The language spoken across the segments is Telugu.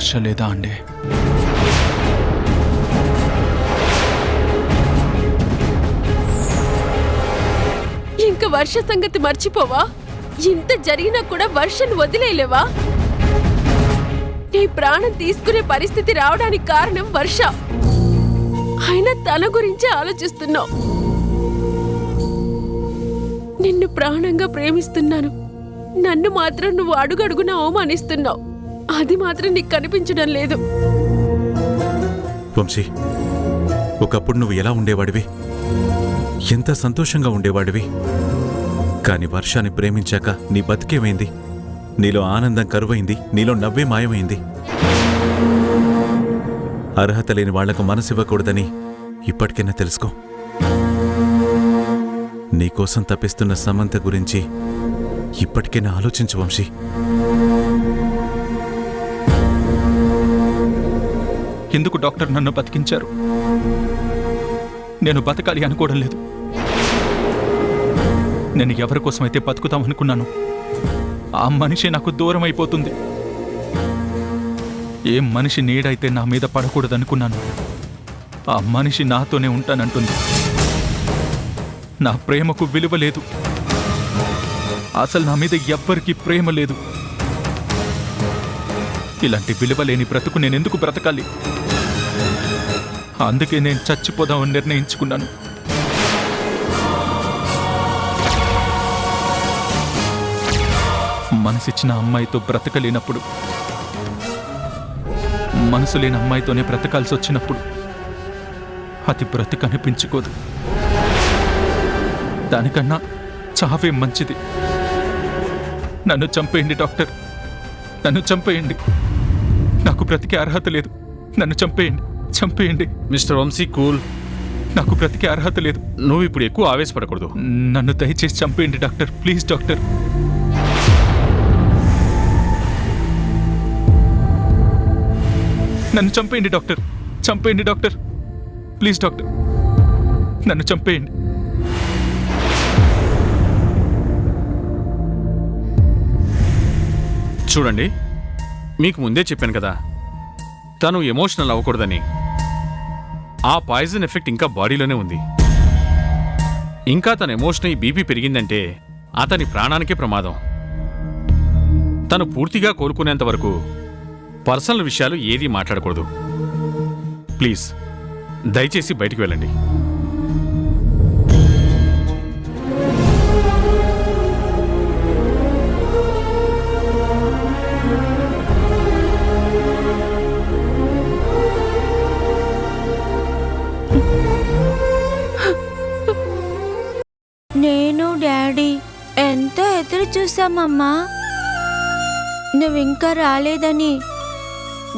వర్ష లేదా అండి? ఇంక వర్ష సంగతి మర్చిపోవా? ఇంత జరిగినా కూడా వర్షను వదిలేలేవా? నీ ప్రాణం తీసుకునే పరిస్థితి రావడానికి కారణం వర్ష. అయినా తన గురించే ఆలోచిస్తున్నావు. నిన్ను ప్రాణంగా ప్రేమిస్తున్నాను, నన్ను మాత్రం నువ్వు అడుగడుగునా అవమానిస్తున్నావు. అది మాత్రం నీకు కనిపించడం లేదు. వంశీ, ఒకప్పుడు నువ్వు ఎలా ఉండేవాడివి, ఎంత సంతోషంగా ఉండేవాడివి. కాని వర్షాన్ని ప్రేమించాక నీ బతికేమైంది? నీలో ఆనందం కరువైంది, నీలో నవ్వే మాయమైంది. అర్హత లేని వాళ్లకు మనసివ్వకూడదని ఇప్పటికైనా తెలుసుకో. నీకోసం తప్పిస్తున్న సమంత గురించి ఇప్పటికైనా ఆలోచించు వంశీ. ఎందుకు డాక్టర్ నన్ను బతికించారు? నేను బతకాలి అనుకోవడం లేదు. నేను ఎవరి కోసమైతే బతుకుతామనుకున్నాను ఆ మనిషి నాకు దూరం అయిపోతుంది. ఏ మనిషి నీడైతే నా మీద పడకూడదనుకున్నాను ఆ మనిషి నాతోనే ఉంటానంటుంది. నా ప్రేమకు విలువ లేదు. అసలు నా మీద ఎవ్వరికీ ప్రేమ లేదు. ఇలాంటి విలువలేని బ్రతుకు నేనెందుకు బ్రతకాలి? అందుకే నేను చచ్చిపోదామని నిర్ణయించుకున్నాను. మనసిచ్చిన అమ్మాయితో బ్రతకలేనప్పుడు, మనసు లేని అమ్మాయితోనే బ్రతకాల్సి వచ్చినప్పుడు అది బ్రతకనిపించుకోదు. దానికన్నా చావే మంచిది. నన్ను చంపేయండి డాక్టర్, నన్ను చంపేయండి. నాకు బ్రతికే అర్హత లేదు. నన్ను చంపేయండి, చంపేయండి. Mister Vamshi, cool. నాకు బ్రతికే అర్హత లేదు. నువ్వు ఇప్పుడు ఎక్కువ ఆవేశపడకూడదు. నన్ను దయచేసి చంపేయండి డాక్టర్, ప్లీజ్ డాక్టర్. నన్ను చంపేయండి డాక్టర్, చంపేయండి డాక్టర్, ప్లీజ్ డాక్టర్, నన్ను చంపేయండి. చూడండి, మీకు ముందే చెప్పాను కదా తను ఎమోషనల్ అవ్వకూడదని. ఆ పాయిజన్ ఎఫెక్ట్ ఇంకా బాడీలోనే ఉంది. ఇంకా తన ఎమోషన్ అయి బీపీ పెరిగిందంటే అతని ప్రాణానికే ప్రమాదం. తను పూర్తిగా కోలుకునేంత వరకు పర్సనల్ విషయాలు ఏదీ మాట్లాడకూడదు. ప్లీజ్ దయచేసి బయటికి వెళ్ళండి. నేను డాడీ ఎంతో ఎదురు చూసామమ్మా. నువ్వింకా రాలేదని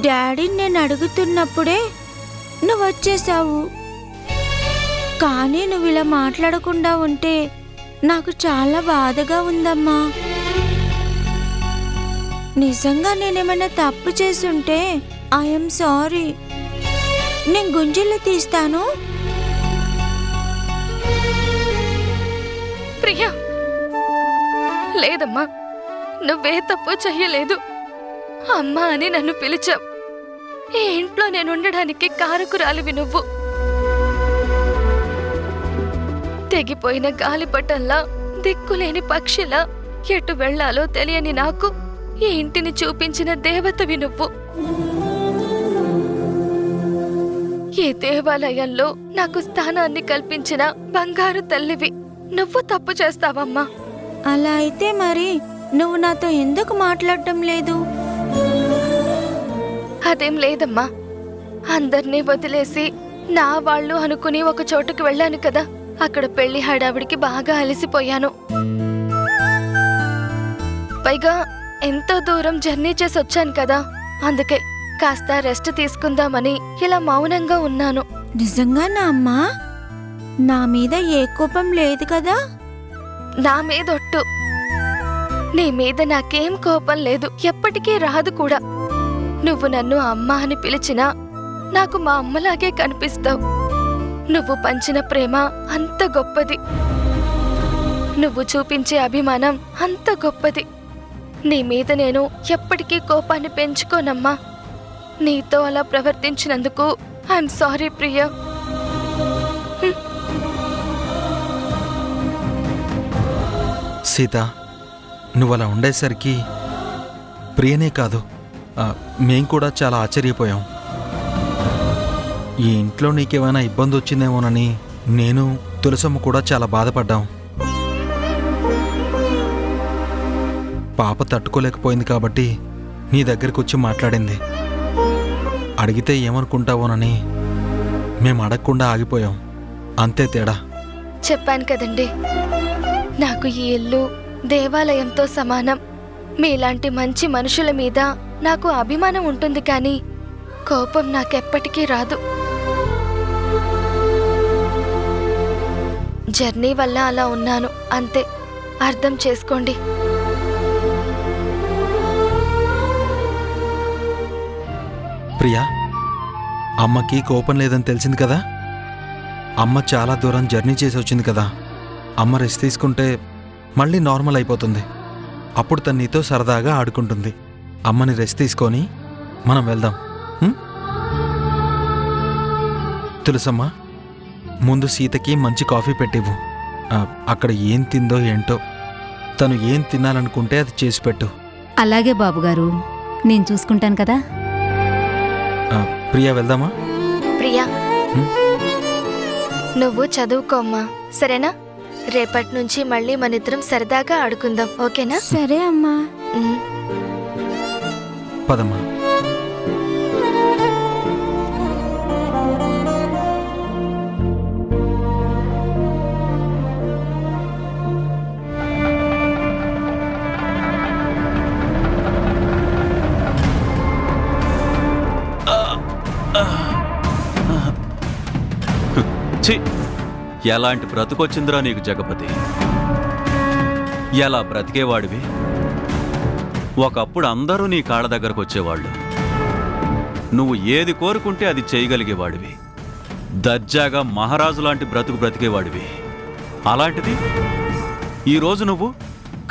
డాడీని నేను అడుగుతున్నప్పుడే నువ్వు వచ్చేసావు. కానీ నువ్వు ఇలా మాట్లాడకుండా ఉంటే నాకు చాలా బాధగా ఉందమ్మా. నిజంగా నేనేమైనా తప్పు చేసుంటే ఐఎమ్ సారీ. నేను గుంజలు తీస్తాను. ప్రియా, లేదమ్మా, నువ్వే తప్పు చెయ్యలేదు. అమ్మా అని నన్ను పిలిచావు. ఈ ఇంట్లో నేను ఉండడానికి కారకురాలివి నువ్వు. తెగిపోయిన గాలిపటంలా, దిక్కులేని పక్షిలా ఎటు వెళ్లాలో తెలియని నాకు ఈ ఇంటిని చూపించిన దేవతవి నువ్వు. ఈ దేవాలయంలో నాకు స్థానాన్ని కల్పించిన బంగారు తల్లివి. నువ్వు తప్పు చేస్తావమ్మా. అలా అయితే మరి నువ్వు నాతో ఎందుకు మాట్లాడటం లేదు? అదేం లేదమ్మా, అందర్నీ వదిలేసి నా వాళ్ళు అనుకుని ఒక చోటుకు వెళ్ళాను కదా. అక్కడ పెళ్లి హడావిడికి బాగా అలసిపోయాను. పైగా ఎంతో దూరం జర్నీ చేసి వచ్చాను కదా, అందుకే కాస్త రెస్ట్ తీసుకుందామని ఇలా మౌనంగా ఉన్నాను. నిజంగానా అమ్మా? నా మీద ఏ కోపం లేదు కదా? నా మీదొట్టు. నీ మీద నాకేం కోపం లేదు, ఎప్పటికీ రాదు కూడా. నువ్వు నన్ను అమ్మ అని పిలిచినా నాకు మా అమ్మలాగే కనిపిస్తావు. నువ్వు పంచిన ప్రేమ అంత గొప్పది. నువ్వు చూపించే అభిమానం అంత గొప్పది. నీ మీద నేను ఎప్పటికీ కోపాన్ని పెంచుకోనమ్మా. నీతో అలా ప్రవర్తించినందుకు ఐఎమ్ సారీ ప్రియా. సీత, నువ్వు అలా ఉండేసరికి ప్రియనే కాదు, మేం కూడా చాలా ఆశ్చర్యపోయాం. ఈ ఇంట్లో నీకేమైనా ఇబ్బంది వచ్చిందేమోనని నేను తులసమ్మ కూడా చాలా బాధపడ్డాం. పాప తట్టుకోలేకపోయింది కాబట్టి నీ దగ్గరికి వచ్చి మాట్లాడింది. అడిగితే ఏమనుకుంటావోనని మేము అడగకుండా ఆగిపోయాం, అంతే తేడా. చెప్పాను కదండి, నాకు ఈ ఇల్లు దేవాలయంతో సమానం. మీలాంటి మంచి మనుషుల మీద నాకు అభిమానం ఉంటుంది, కానీ కోపం నాకెప్పటికీ రాదు. జర్నీ వల్ల అలా ఉన్నాను, అంతే. అర్థం చేసుకోండి. ప్రియా, అమ్మకి కోపం లేదని తెలిసింది కదా. అమ్మ చాలా దూరం జర్నీ చేసి వచ్చింది కదా. అమ్మ రెస్ట్ తీసుకుంటే మళ్ళీ నార్మల్ అయిపోతుంది. అప్పుడు తను నీతో సరదాగా ఆడుకుంటుంది. అమ్మని రెస్ట్ తీసుకొని మనం వెళ్దాం. తులసమ్మ, ముందు సీతకి మంచి కాఫీ పెట్టివ్వు. అక్కడ ఏం తిందో ఏంటో, తను ఏం తినాలనుకుంటే అది చేసి పెట్టు. అలాగే బాబుగారు, నేను చూసుకుంటాను కదా. ప్రియా, వెళ్దామా? ప్రియా, నువ్వు చదువుకోమ్మా, సరేనా? రేపటి నుంచి మళ్ళీ మనిద్దరం సరదాగా ఆడుకుందాం, ఓకేనా? సరే అమ్మా. పదమ్మా. ఛీ, ఎలాంటి బ్రతుకొచ్చిందిరా నీకు జగపతి? ఎలా బ్రతికేవాడివి? ఒకప్పుడు అందరూ నీ కాళ్ళ దగ్గరకు వచ్చేవాళ్ళు. నువ్వు ఏది కోరుకుంటే అది చేయగలిగేవాడివి. దర్జాగా మహారాజు లాంటి బ్రతుకు బ్రతికేవాడివి. అలాంటిది ఈరోజు నువ్వు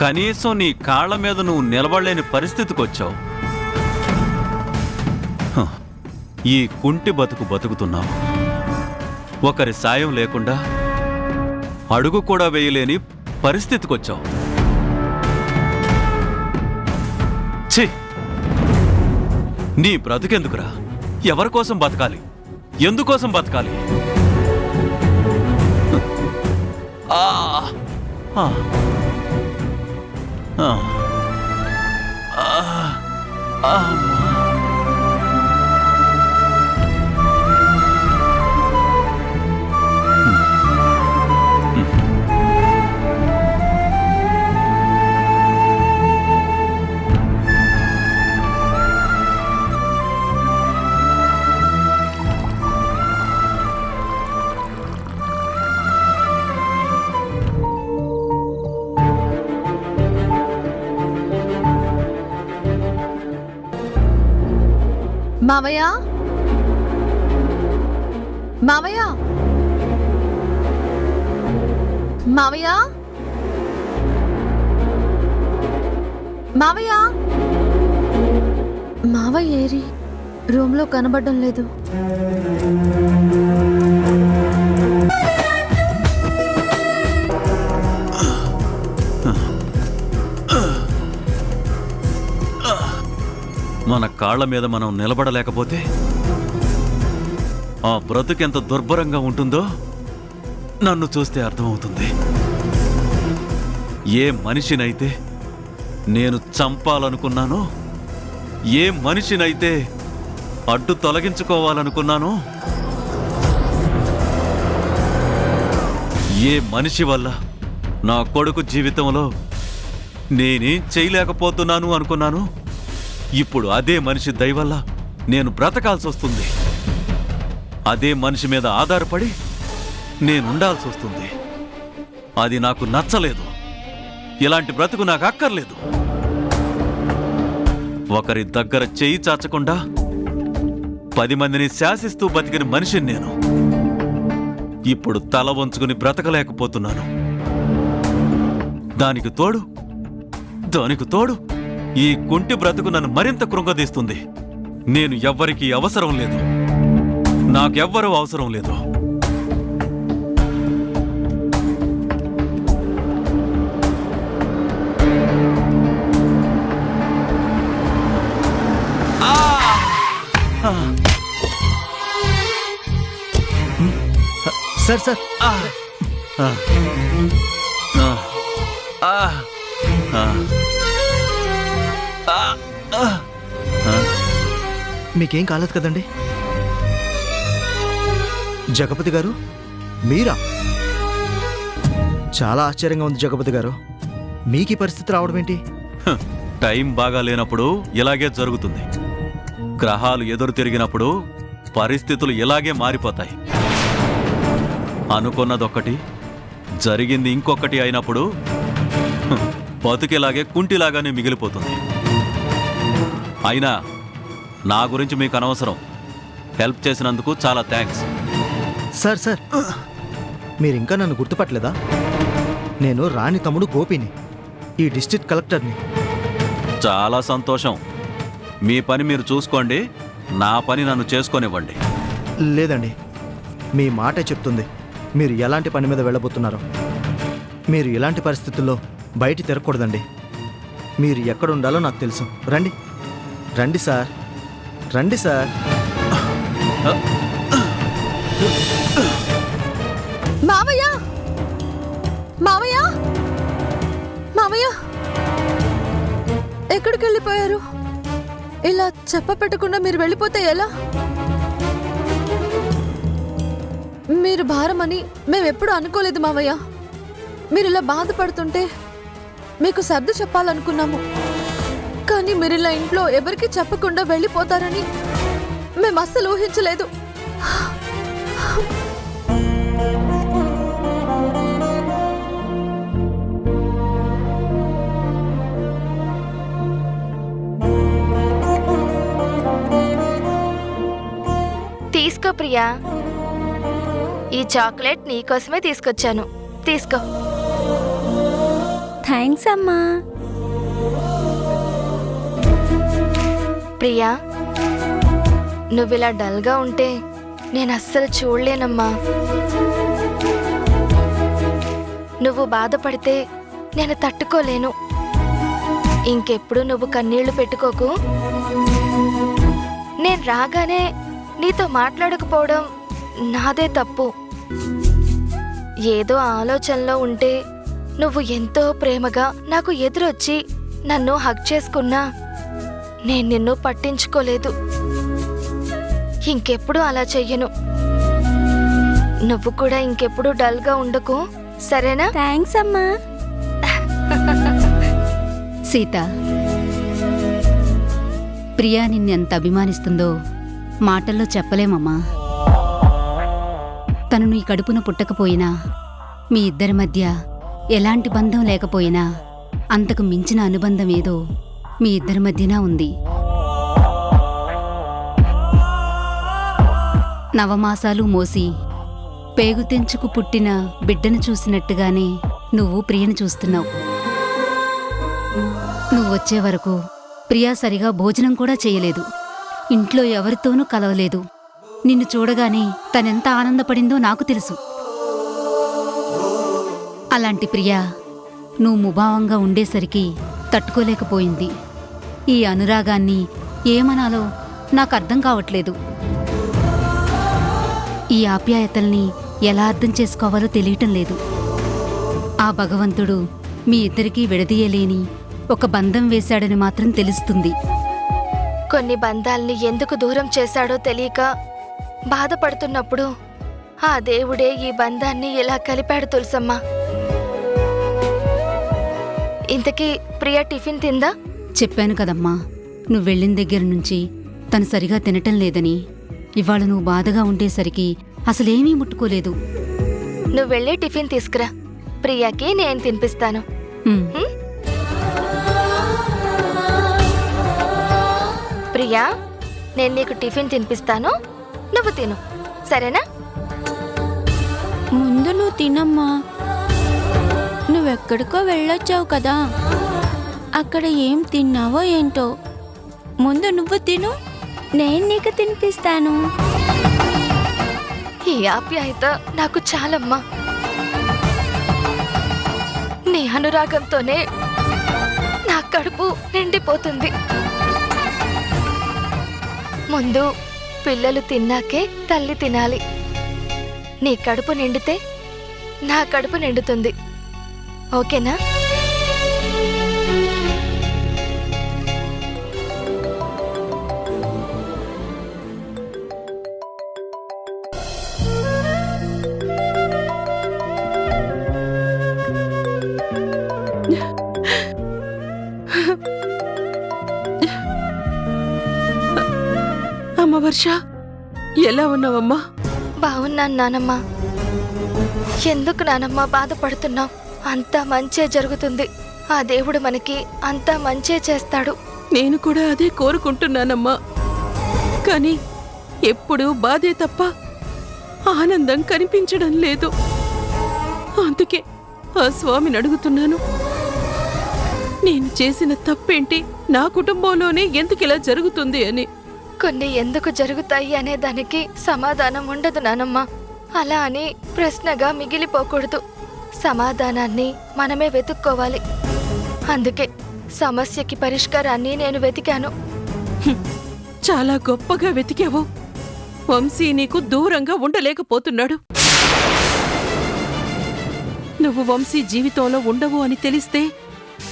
కనీసం నీ కాళ్ల మీద నువ్వు నిలబడలేని పరిస్థితికి వచ్చావు. ఈ కుంటి బతుకు బతుకుతున్నావు. ఒకరి సాయం లేకుండా అడుగు కూడా వేయలేని పరిస్థితికొచ్చావు. ఛీ, నీ బ్రతుకెందుకురా? ఎవరి కోసం బతకాలి? ఎందుకోసం బతకాలి? ఆ ఆ ఆ మావయ్య, మావయ్య, మావయ్య, మావయ్య, మావయ్య ఏరి? రూమ్లో కనబడడం లేదు. మన కాళ్ల మీద మనం నిలబడలేకపోతే ఆ బ్రతుకెంత దుర్భరంగా ఉంటుందో నన్ను చూస్తే అర్థమవుతుంది. ఏ మనిషినైతే నేను చంపాలనుకున్నానో, ఏ మనిషినైతే అడ్డు తొలగించుకోవాలనుకున్నానో, ఏ మనిషి వల్ల నా కొడుకు జీవితంలో నేనేం చేయలేకపోతున్నాను అనుకున్నాను, ఇప్పుడు అదే మనిషి దయ వల్ల నేను బ్రతకాల్సి వస్తుంది. అదే మనిషి మీద ఆధారపడి నేనుండాల్సి వస్తుంది. అది నాకు నచ్చలేదు. ఇలాంటి బ్రతుకు నాకు అక్కర్లేదు. ఒకరి దగ్గర చేయి చాచకుండా 10 మందిని శాసిస్తూ బతికిన మనిషిని నేను. ఇప్పుడు తల వంచుకుని బ్రతకలేకపోతున్నాను. దానికి తోడు ఈ కుంటి బ్రతుకు నన్ను మరింత కృంగదీస్తుంది. నేను ఎవ్వరికీ అవసరం లేదు. నాకెవ్వరూ అవసరం లేదు. సార్ సార్ మీకేం కాలేదు కదండి? జగపతి గారు మీరా? చాలా ఆశ్చర్యంగా ఉంది జగపతి గారు. మీకు ఈ పరిస్థితి రావడం ఏంటి? టైం బాగా లేనప్పుడు ఇలాగే జరుగుతుంది. గ్రహాలు ఎదురు తిరిగినప్పుడు పరిస్థితులు ఇలాగే మారిపోతాయి. అనుకున్నదొక్కటి జరిగింది ఇంకొకటి అయినప్పుడు బతుకిలాగే కుంటిలాగానే మిగిలిపోతుంది. అయినా నా గురించి మీకు అనవసరం. హెల్ప్ చేసినందుకు చాలా థ్యాంక్స్. సార్ సార్ మీరు ఇంకా నన్ను గుర్తుపట్టలేదా? నేను రాణి తమ్ముడు గోపిని, ఈ డిస్ట్రిక్ట్ కలెక్టర్ని. చాలా సంతోషం. మీ పని మీరు చూసుకోండి, నా పని నన్ను చేసుకోనివ్వండి. లేదండి, మీ మాటే చెప్తుంది మీరు ఎలాంటి పని మీద వెళ్ళబోతున్నారో. మీరు ఇలాంటి పరిస్థితుల్లో బయట తిరగకూడదండి. మీరు ఎక్కడ ఉండాలో నాకు తెలుసు. రండి రండి సార్, రండి సార్. మావయ్య మావయ్య మావయ్య ఎక్కడికి వెళ్ళిపోయారు? ఇలా చెప్పపెట్టకుండా మీరు వెళ్ళిపోతే ఎలా? మీరు భారమని మేమెప్పుడు అనుకోలేదు మావయ్య. మీరు ఇలా బాధపడుతుంటే మీకు సర్ది చెప్పాలనుకున్నాము, కానీ మీరు ఇలా ఇంట్లో ఎవరికి చెప్పకుండా వెళ్ళిపోతారని మేము అస్సలు ఊహించలేదు. తీసుకో ప్రియా, ఈ చాక్లెట్ నీకోసమే తీసుకొచ్చాను. తీసుకో. థ్యాంక్స్ అమ్మా. ప్రియా, నువ్విలా డల్గా ఉంటే నేను అస్సలు చూడలేనమ్మా. నువ్వు బాధపడితే నేను తట్టుకోలేను. ఇంకెప్పుడు నువ్వు కన్నీళ్లు పెట్టుకోకు. నేను రాగానే నీతో మాట్లాడకపోవడం నాదే తప్పు. ఏదో ఆలోచనలో ఉంటే నువ్వు ఎంతో ప్రేమగా నాకు ఎదురొచ్చి నన్ను హగ్ చేసుకున్నా నేను నిన్ను పట్టించుకోలేదు. ఇంకెప్పుడు అలా చెయ్యను. నువ్వు కూడా ఇంకెప్పుడు డల్గా ఉండకు, సరేనా? థ్యాంక్స్ అమ్మా. సీత, ప్రియా నిన్నెంత అభిమానిస్తుందో మాటల్లో చెప్పలేమమ్మా. తను నీ కడుపున పుట్టకపోయినా, మీ ఇద్దరి మధ్య ఎలాంటి బంధం లేకపోయినా అంతకు మించిన అనుబంధం ఏదో మీ ఇద్దరి మధ్యన ఉంది. నవమాసాలు మోసి పేగు తెంచుకు పుట్టిన బిడ్డను చూసినట్టుగానే నువ్వు ప్రియను చూస్తున్నావు. నువ్వొచ్చే వరకు ప్రియా సరిగా భోజనం కూడా చేయలేదు, ఇంట్లో ఎవరితోనూ కలవలేదు. నిన్ను చూడగానే తనెంత ఆనందపడిందో నాకు తెలుసు. అలాంటి ప్రియా నువ్వు ముభావంగా ఉండేసరికి తట్టుకోలేకపోయింది. ఈ అనురాగాన్ని ఏమనాలో నాకు అర్థం కావట్లేదు. ఈ ఆప్యాయతల్ని ఎలా అర్థం చేసుకోవాలో తెలియటం లేదు. ఆ భగవంతుడు మీ ఇద్దరికీ విడదీయలేని ఒక బంధం వేశాడని మాత్రం తెలుస్తుంది. కొన్ని బంధాల్ని ఎందుకు దూరం చేశాడో తెలియక బాధపడుతున్నప్పుడు ఆ దేవుడే ఈ బంధాన్ని ఎలా కలిపాడు తులసమ్మా. ఇంతకీ ప్రియా టిఫిన్ తిందా? చెప్పాను కదమ్మా, నువ్వు వెళ్ళిన దగ్గర నుంచి తను సరిగా తినటం లేదని. ఇవాళ నువ్వు బాధగా ఉండేసరికి అసలేమీ ముట్టుకోలేదు. నువ్వు వెళ్ళి టిఫిన్ తీసుకురా, ప్రియాకి నేను తినిపిస్తాను. ఉమ్. ప్రియా, నేను నీకు టిఫిన్ తినిపిస్తాను, నువ్వు తిను, సరేనా? ముందు నువ్వు తినమ్మా. నువ్వెక్కడికో వెళ్ళొచ్చావు కదా, అక్కడ ఏం తిన్నావో ఏంటో. ముందు నువ్వు తిను, నేను నీకు తినిపిస్తాను. ఈ ఆప్యాయత నాకు చాలమ్మా. నీ అనురాగంతోనే నా కడుపు నిండిపోతుంది. ముందు పిల్లలు తిన్నాకే తల్లి తినాలి. నీ కడుపు నిండితే నా కడుపు నిండుతుంది. ఓకేనా? అమ్మ వర్ష, ఎలా ఉన్నావమ్మా? బాగున్నాను నానమ్మ. ఎందుకు నానమ్మ బాధపడుతున్నావు? అంతా మంచే జరుగుతుంది. ఆ దేవుడు మనకి అంతా మంచే చేస్తాడు. నేను కూడా అదే కోరుకుంటున్నానమ్మా. కానీ ఎప్పుడూ బాధే తప్ప ఆనందం కనిపించడం లేదు. అందుకే ఆ స్వామిని అడుగుతున్నాను, నేను చేసిన తప్పేంటి, నా కుటుంబంలోనే ఎందుకు ఇలా జరుగుతుంది అని. కొన్ని ఎందుకు జరుగుతాయి అనే దానికి సమాధానం ఉండదు నానమ్మ. అలా అని ప్రశ్నగా మిగిలిపోకూడదు. సమాధానాన్ని మనమే వెతుక్కోవాలి. అందుకే సమస్యకి పరిష్కారాన్ని నేను వెతికాను. చాలా గొప్పగా వెతికావు. వంశీ నీకు దూరంగా ఉండలేకపోతున్నాడు. నువ్వు వంశీ జీవితంలో ఉండవు అని తెలిస్తే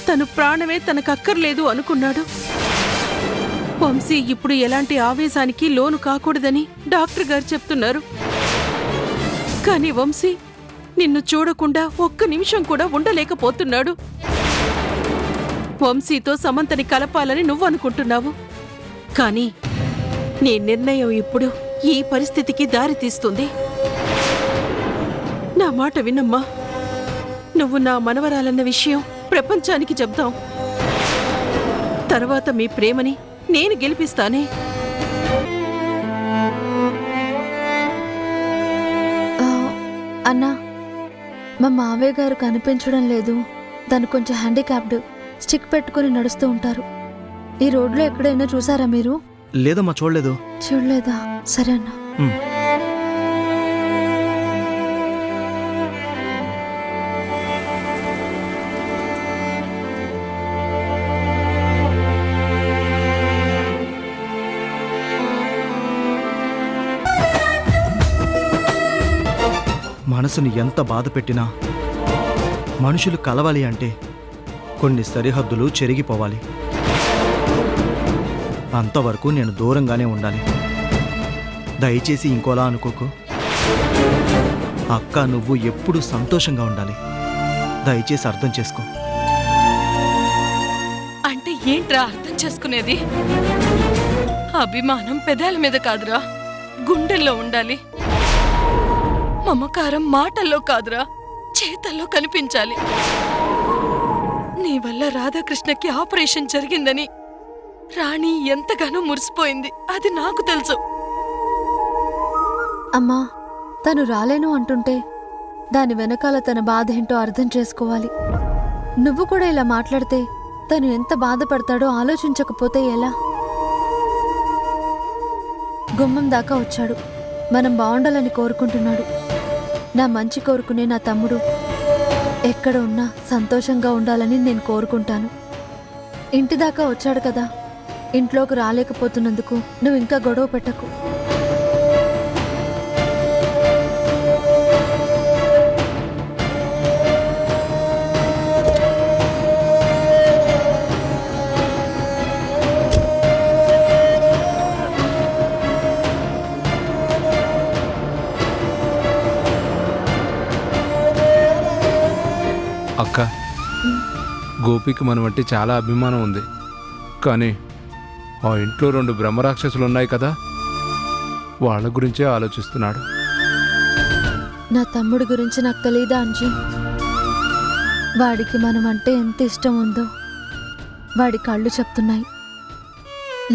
తను ప్రాణమే తనకక్కర్లేదు అనుకున్నాడు. వంశీ ఇప్పుడు ఎలాంటి ఆవేశానికి లోను కాకూడదని డాక్టర్ గారు చెప్తున్నారు. కానీ వంశీ నిన్ను చూడకుండా ఒక్క నిమిషం కూడా ఉండలేకపోతున్నాడు. వంశీతో సమంతని కలపాలని నువ్వు అనుకుంటున్నావు. కానీ నీ నిర్ణయం ఇప్పుడు ఈ పరిస్థితికి దారితీస్తుంది. నా మాట వినమ్మా. నువ్వు నా మనవరాలన్న విషయం ప్రపంచానికి చెప్దాం. తర్వాత మీ ప్రేమని నేను గెలిపిస్తానే. అన్నా, మా మావయ్య గారు కనిపించడం లేదు. తను కొంచెం హ్యాండిక్యాప్డ్, స్టిక్ పెట్టుకుని నడుస్తూ ఉంటారు. ఈ రోడ్లో ఎక్కడైనా చూసారా మీరు? లేదమ్మా, చూడలేదు. చూడలేదా? సరే అన్నా. మనసుని ఎంత బాధ పెట్టినా మనుషులు కలవాలి అంటే కొన్ని సరిహద్దులు చెరిగిపోవాలి. అంతవరకు నేను దూరంగానే ఉండాలి. దయచేసి ఇంకోలా అనుకోకు. అక్క, నువ్వు ఎప్పుడూ సంతోషంగా ఉండాలి. దయచేసి అర్థం చేసుకో. అంటే ఏంట్రా అర్థం చేసుకునేది? అభిమానం పెదాల మీద కాదురా, గుండెల్లో ఉండాలి. మమకారం మాటల్లో కాదురా, చేతల్లో కనిపించాలి. నీ వల్ల రాధాకృష్ణకి ఆపరేషన్ జరిగిందని రాణి ఎంతగానో మురిసిపోయింది. అది నాకు తెలుసు. అమ్మా, తను రాలేను అంటుంటే దాని వెనకాల తన బాధ ఏంటో అర్థం చేసుకోవాలి. నువ్వు కూడా ఇలా మాట్లాడితే తను ఎంత బాధపడతాడో ఆలోచించకపోతే ఎలా? గుమ్మం దాకా వచ్చాడు. మనం బాగుండాలని కోరుకుంటున్నాడు. నా మంచి కోరుకునే నా తమ్ముడు ఎక్కడ ఉన్నా సంతోషంగా ఉండాలని నేను కోరుకుంటాను. ఇంటి దాకా వచ్చాడు కదా, ఇంట్లోకి రాలేకపోతున్నందుకు నువ్వు ఇంకా గొడవ పెట్టకు. అక్క, గోపికి మనవంటి చాలా అభిమానం ఉంది. కానీ ఆ ఇంట్లో 2 బ్రహ్మరాక్షసులు ఉన్నాయి కదా, వాళ్ళ గురించే ఆలోచిస్తున్నాడు. నా తమ్ముడి గురించి నాకు తెలీదా అంజీ? వాడికి మనం అంటే ఎంత ఇష్టం ఉందో వాడి కళ్ళు చెప్తున్నాయి.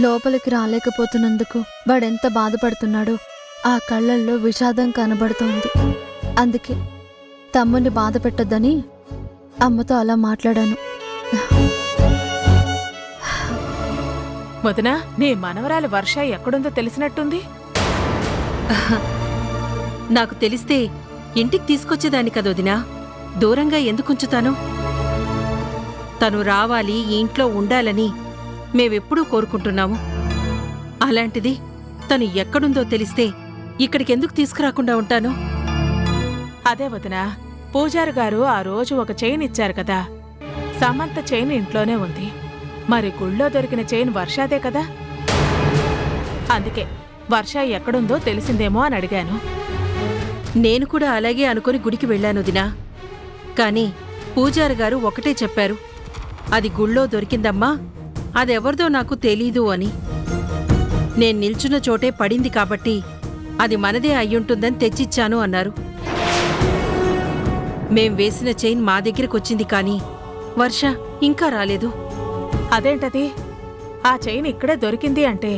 లోపలికి రాలేకపోతున్నందుకు వాడెంత బాధపడుతున్నాడో ఆ కళ్ళల్లో విషాదం కనబడుతోంది. అందుకే తమ్ముడిని బాధ పెట్టొద్దని అమ్మతో అలా మాట్లాడాను. వదినా, నీ మనవరాలి వర్ష ఎక్కడుందో తెలిసినట్టుంది. నాకు తెలిస్తే ఇంటికి తీసుకొచ్చేదాన్ని కదొదినా. దూరంగా ఎందుకుంచుతాను? తను రావాలి, ఈ ఇంట్లో ఉండాలని మేమెప్పుడూ కోరుకుంటున్నాము. అలాంటిది తను ఎక్కడుందో తెలిస్తే ఇక్కడికెందుకు తీసుకురాకుండా ఉంటాను? అదే వదినా, పూజారి గారు ఆ రోజు ఒక చైన్ ఇచ్చారు కదా, సమంత చైన్ ఇంట్లోనే ఉంది. మరి గుళ్ళో దొరికిన చైన్ వర్షాదే కదా. అందుకే వర్ష ఎక్కడుందో తెలిసిందేమో అని అడిగాను. నేను కూడా అలాగే అనుకుని గుడికి వెళ్ళాను దినా. కాని పూజారి గారు ఒకటే చెప్పారు, అది గుళ్ళో దొరికిందమ్మా, అదెవరిదో నాకు తెలీదు అని. నేను నిల్చున్న చోటే పడింది కాబట్టి అది మనదే అయ్యుంటుందని తెచ్చిచ్చాను అన్నారు. మేం వేసిన చైన్ మా దగ్గరకొచ్చింది కానీ వర్ష ఇంకా రాలేదు. అదేంటది? ఆ చైన్ ఇక్కడే దొరికింది అంటే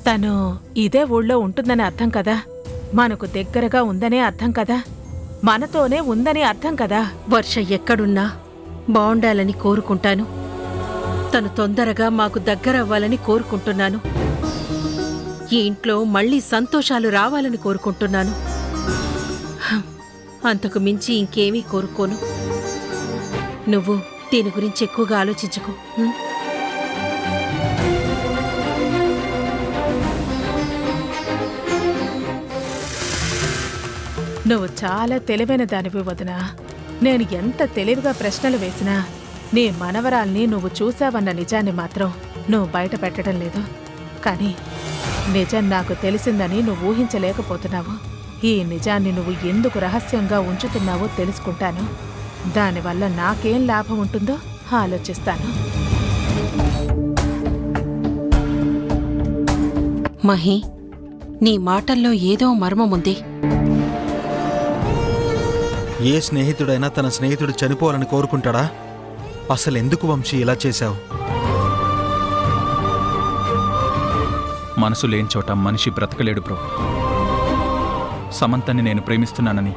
తను ఇదే ఊళ్ళో ఉంటుందని అర్థం కదా, మనకు దగ్గరగా ఉందనే అర్థం కదా, మనతోనే ఉందని అర్థం కదా. వర్ష ఎక్కడున్నా బావుండాలని కోరుకుంటాను. తను తొందరగా మాకు దగ్గరవ్వాలని కోరుకుంటున్నాను. ఈ ఇంట్లో మళ్ళీ సంతోషాలు రావాలని కోరుకుంటున్నాను. అంతకు మించి ఇంకేమీ కోరుకోను. నువ్వు దీని గురించి ఎక్కువగా ఆలోచించుకో. నువ్వు చాలా తెలివైన దానివి వదినా. నేను ఎంత తెలివిగా ప్రశ్నలు వేసినా నీ మనవరాల్ని నువ్వు చూశావన్న నిజాన్ని మాత్రం నువ్వు బయట పెట్టడం లేదు. కానీ నిజం నాకు తెలిసిందని నువ్వు ఊహించలేకపోతున్నావు. ఈ నిజాన్ని నువ్వు ఎందుకు రహస్యంగా ఉంచుతున్నావో తెలుసుకుంటాను. దానివల్ల నాకేం లాభం ఉంటుందో ఆలోచిస్తాను. మహి, నీ మాటల్లో ఏదో మర్మముంది. ఏ స్నేహితుడైనా తన స్నేహితుడు చనిపోవాలని కోరుకుంటాడా? అసలెందుకు వంశీ ఇలా చేశావు? మనసు లేని చోట మనిషి బ్రతకలేడు బ్రో. సమంతని నేను ప్రేమిస్తున్నానని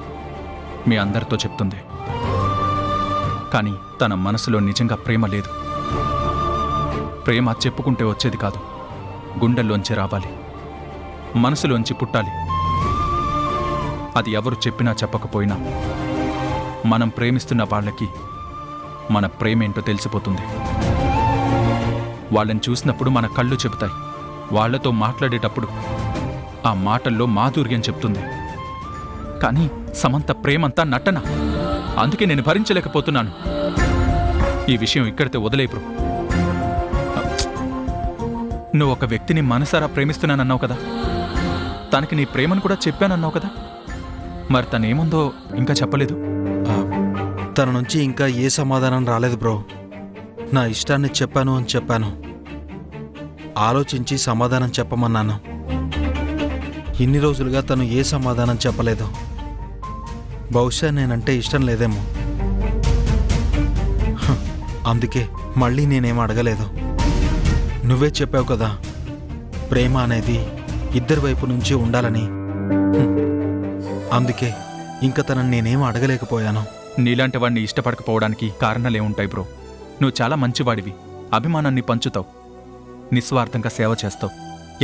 మీ అందరితో చెప్తుంది. కానీ తన మనసులో నిజంగా ప్రేమ లేదు. ప్రేమ చెప్పుకుంటే వచ్చేది కాదు, గుండెల్లోంచి రావాలి, మనసులోంచి పుట్టాలి. అది ఎవరు చెప్పినా చెప్పకపోయినా మనం ప్రేమిస్తున్న వాళ్ళకి మన ప్రేమేంటో తెలిసిపోతుంది. వాళ్ళని చూసినప్పుడు మన కళ్ళు చెబుతాయి. వాళ్లతో మాట్లాడేటప్పుడు ఆ మాటల్లో మాధుర్యం చెప్తుంది. కానీ సమంత ప్రేమంతా నటన. అందుకే నేను భరించలేకపోతున్నాను. ఈ విషయం ఇక్కడితో వదిలేపురు. నువ్వు ఒక వ్యక్తిని మనసారా ప్రేమిస్తున్నానన్నావు కదా, తనకి నీ ప్రేమను కూడా చెప్పానన్నావు కదా, మరి తనేముందో ఇంకా చెప్పలేదు. తన నుంచి ఇంకా ఏ సమాధానం రాలేదు బ్రో. నా ఇష్టాన్ని చెప్పాను అని చెప్పాను. ఆలోచించి సమాధానం చెప్పమన్నాను. ఇన్ని రోజులుగా తను ఏ సమాధానం చెప్పలేదు. బహుశా నేనంటే ఇష్టం లేదేమో. అందుకే మళ్ళీ నేనేం అడగలేదు. నువ్వే చెప్పావు కదా, ప్రేమ అనేది ఇద్దరి వైపు నుంచి ఉండాలని. అందుకే ఇంకా తనని నేనేం అడగలేకపోయాను. నీలాంటి వాడిని ఇష్టపడకపోవడానికి కారణాలేముంటాయి బ్రో? నువ్వు చాలా మంచివాడివి, అభిమానాన్ని పంచుతావు, నిస్వార్థంగా సేవ చేస్తావు.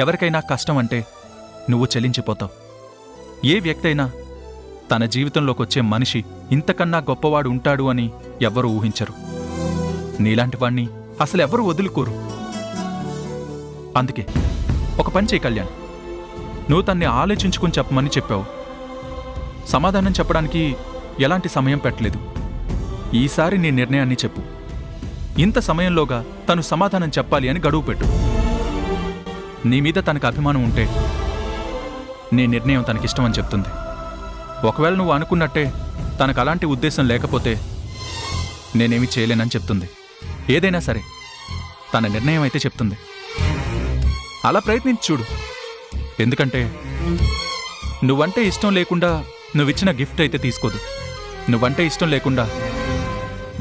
ఎవరికైనా కష్టం అంటే నువ్వు చెలించిపోతావు. ఏ వ్యక్తి అయినా తన జీవితంలోకి వచ్చే మనిషి ఇంతకన్నా గొప్పవాడు ఉంటాడు అని ఎవ్వరూ ఊహించరు. నీలాంటి వాణ్ణి అసలు ఎవరూ వదులుకోరు. అందుకే ఒక పని చేయి కళ్యాణ్, నువ్వు తన్ని ఆలోచించుకుని చెప్పమని చెప్పావు. సమాధానం చెప్పడానికి ఎలాంటి సమయం పెట్టలేదు. ఈసారి నీ నిర్ణయాన్ని చెప్పు. ఇంత సమయంలోగా తను సమాధానం చెప్పాలి అని గడువు పెట్టు. నీ మీద తనకు అభిమానం ఉంటే నీ నిర్ణయం తనకిష్టమని చెప్తుంది. ఒకవేళ నువ్వు అనుకున్నట్టే తనకు అలాంటి ఉద్దేశం లేకపోతే నేనేమీ చేయలేనని చెప్తుంది. ఏదైనా సరే తన నిర్ణయం అయితే చెప్తుంది. అలా ప్రయత్నించి చూడు. ఎందుకంటే నువ్వంటే ఇష్టం లేకుండా నువ్విచ్చిన గిఫ్ట్ అయితే తీసుకోదు. నువ్వంటే ఇష్టం లేకుండా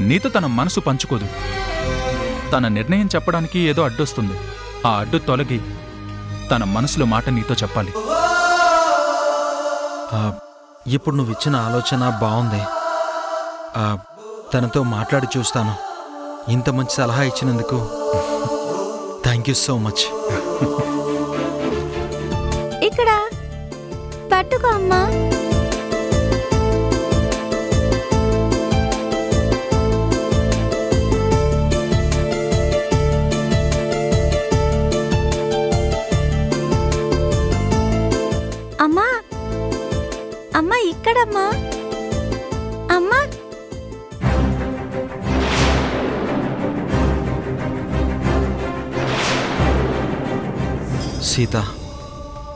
నీతో తన మనసు పంచుకోదు. తన నిర్ణయం చెప్పడానికి ఏదో అడ్డొస్తుంది. ఆ అడ్డు తొలగి తన మనసులో మాట నీతో చెప్పాలి. ఇప్పుడు నువ్వు ఇచ్చిన ఆలోచన బాగుంది. తనతో మాట్లాడి చూస్తాను. ఇంత మంచి సలహా ఇచ్చినందుకు thank thank you so much. ఇక్కడ పట్టుకో అమ్మా. అమ్మా అమ్మా ఇక్కడమ్మా. అమ్మా సీత,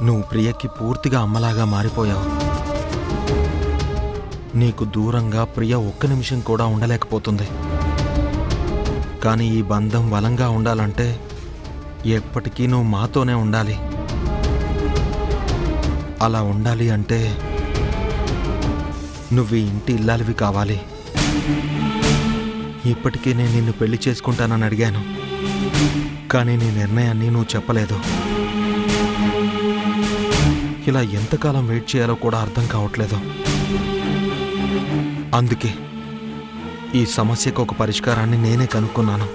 నువ్వు ప్రియకి పూర్తిగా అమ్మలాగా మారిపోయావు. నీకు దూరంగా ప్రియ ఒక్క నిమిషం కూడా ఉండలేకపోతుంది. కానీ ఈ బంధం బలంగా ఉండాలంటే ఎప్పటికీ నువ్వు మాతోనే ఉండాలి. అలా ఉండాలి అంటే నువ్వు ఈ ఇంటి ఇల్లాలివి కావాలి. ఇప్పటికీ నేను నిన్ను పెళ్లి చేసుకుంటానని అడిగాను, కానీ నీ నిర్ణయాన్ని నువ్వు చెప్పలేదు. ఇలా ఎంతకాలం వెయిట్ చేయాలో కూడా అర్థం కావట్లేదు. అందుకే ఈ సమస్యకు ఒక పరిష్కారాన్ని నేనే కనుక్కున్నాను.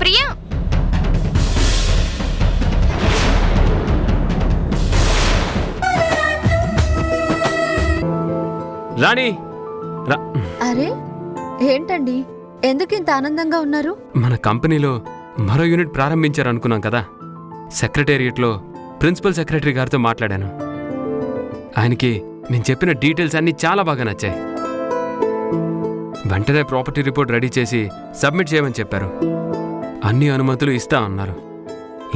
ప్రియా, రాణి అరే ఏంటండి, ఎందుకు ఇంత ఆనందంగా ఉన్నారు? మన కంపెనీలో మరో యూనిట్ ప్రారంభించారు అనుకున్నాం కదా. సెక్రటేరియట్లో ప్రిన్సిపల్ సెక్రటరీ గారితో మాట్లాడాను. ఆయనకి నేను చెప్పిన డీటెయిల్స్ అన్నీ చాలా బాగా నచ్చాయి. వెంటనే ప్రాపర్టీ రిపోర్ట్ రెడీ చేసి సబ్మిట్ చేయమని చెప్పారు. అన్ని అనుమతులు ఇస్తా అన్నారు.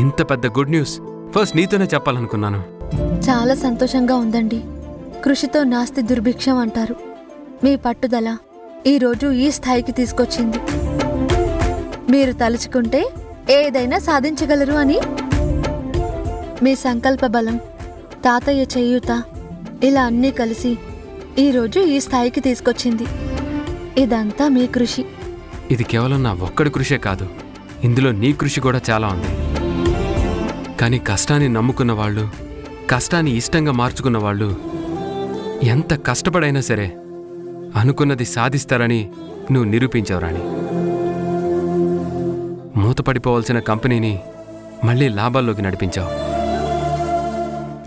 ఇంత పెద్ద గుడ్ న్యూస్ ఫస్ట్ నీతోనే చెప్పాలనుకున్నాను. చాలా సంతోషంగా ఉందండి. కృషితో నాస్తి దుర్భిక్షం అంటారు. మీ పట్టుదల ఈరోజు ఈ స్థాయికి తీసుకొచ్చింది. మీరు తలుచుకుంటే ఏదైనా సాధించగలరు అని. మీ సంకల్ప బలం, తాతయ్య చేయూత, ఇలా అన్నీ కలిసి ఈరోజు ఈ స్థాయికి తీసుకొచ్చింది. ఇదంతా మీ కృషి. ఇది కేవలం నా ఒక్కడి కృషే కాదు, ఇందులో నీ కృషి కూడా చాలా ఉంది. కానీ కష్టాన్ని నమ్ముకున్న వాళ్ళు, కష్టాన్ని ఇష్టంగా మార్చుకున్న వాళ్ళు ఎంత కష్టపడైనా సరే అనుకున్నది సాధిస్తారని నువ్వు నిరూపించావు రాణి. మూతపడిపోవాల్సిన కంపెనీని మళ్ళీ లాభాల్లోకి నడిపించావు.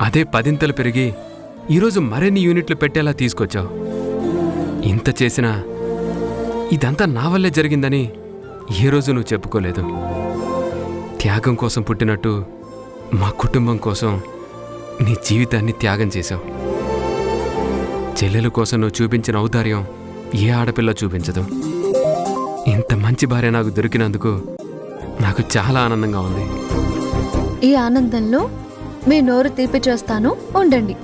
అదే 10 పెరిగి ఈరోజు మరిన్ని యూనిట్లు పెట్టేలా తీసుకొచ్చావు. ఇంత చేసినా ఇదంతా నా వల్లే జరిగిందని ఏ రోజు నువ్వు చెప్పుకోలేదు. త్యాగం కోసం పుట్టినట్టు మా కుటుంబం కోసం నీ జీవితాన్ని త్యాగం చేశావు. చెల్లెల కోసం నువ్వు చూపించిన ఔదార్యం ఏ ఆడపిల్ల చూపించదు. ఇంత మంచి భార్య నాకు దొరికినందుకు నాకు చాలా ఆనందంగా ఉంది. ఈ ఆనందంలో మీ నోరు తీపి చేస్తాను, ఉండండి.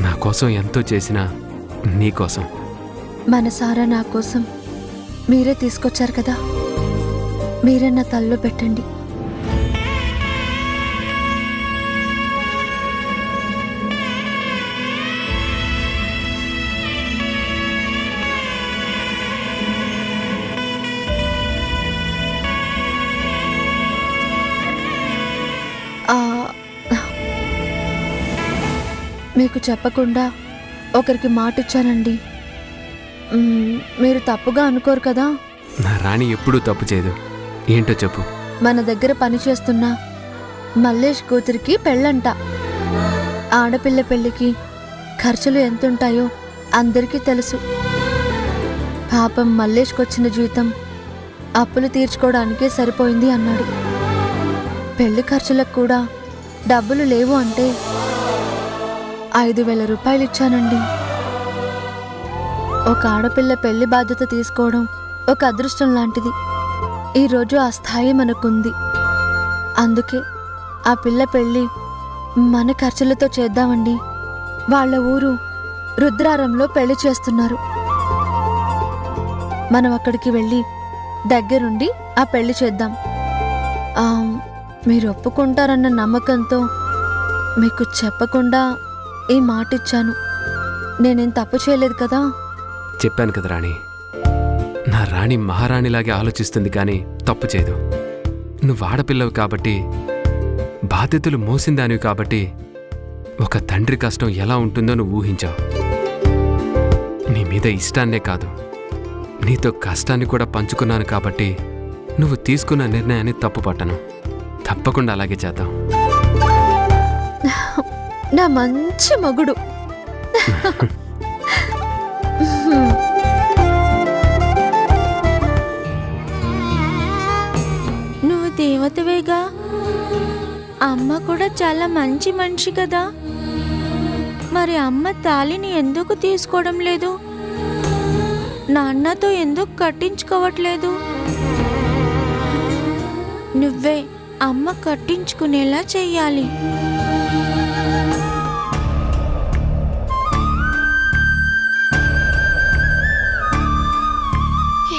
నా కోసం ఎంతో చేసినా నీకోసం, మనసారా నా కోసం మీరే తీసుకొచ్చారు కదా, మీరే నా తల్లో పెట్టండి. మీకు చెప్పకుండా ఒకరికి మాటిచ్చానండి. మీరు తప్పుగా అనుకోరు కదా? నా రాణి ఎప్పుడూ తప్పు చేయదు. ఏంటో చెప్పు. మన దగ్గర పనిచేస్తున్న మల్లేష్ కూతురికి పెళ్ళంట. ఆడపిల్ల పెళ్ళికి ఖర్చులు ఎంతుంటాయో అందరికీ తెలుసు. పాపం మల్లేష్కొచ్చిన జీతం అప్పులు తీర్చుకోవడానికే సరిపోయింది అన్నాడు. పెళ్లి ఖర్చులకు కూడా డబ్బులు లేవు అంటే 5,000 రూపాయలు ఇచ్చానండి. ఒక ఆడపిల్ల పెళ్లి బాధ్యత తీసుకోవడం ఒక అదృష్టం లాంటిది. ఈరోజు ఆ స్థాయి మనకుంది. అందుకే ఆ పిల్ల పెళ్ళి మన ఖర్చులతో చేద్దామండి. వాళ్ళ ఊరు రుద్రారంలో పెళ్లి చేస్తున్నారు. మనం అక్కడికి వెళ్ళి దగ్గరుండి ఆ పెళ్లి చేద్దాం. మీరు ఒప్పుకుంటారన్న నమ్మకంతో మీకు చెప్పకుండా ఈ మాట ఇచ్చాను. నేనేం తప్పు చేయలేదు కదా? చెప్పాను కదా రాణి, నా రాణి మహారాణిలాగే ఆలోచిస్తుంది కానీ తప్పు చేయదు. నువ్వు ఆడపిల్లవు కాబట్టి, బాధ్యతలు మోసిందానివి కాబట్టి ఒక తండ్రి కష్టం ఎలా ఉంటుందో నువ్వు ఊహించావు. నీ మీద ఇష్టాన్నే కాదు, నీతో కష్టాన్ని కూడా పంచుకున్నాను కాబట్టి నువ్వు తీసుకున్న నిర్ణయాన్ని తప్పు పట్టను. తప్పకుండా అలాగే చేద్దాం. నా మంచి మగుడు. నువ్వు దేవతవేగా. అమ్మ కూడా చాలా మంచి మనిషి కదా. మరి అమ్మ తాళిని ఎందుకు తీసుకోవడం లేదు? నాన్నతో ఎందుకు కట్టించుకోవట్లేదు? నువ్వే అమ్మ కట్టించుకునేలా చెయ్యాలి.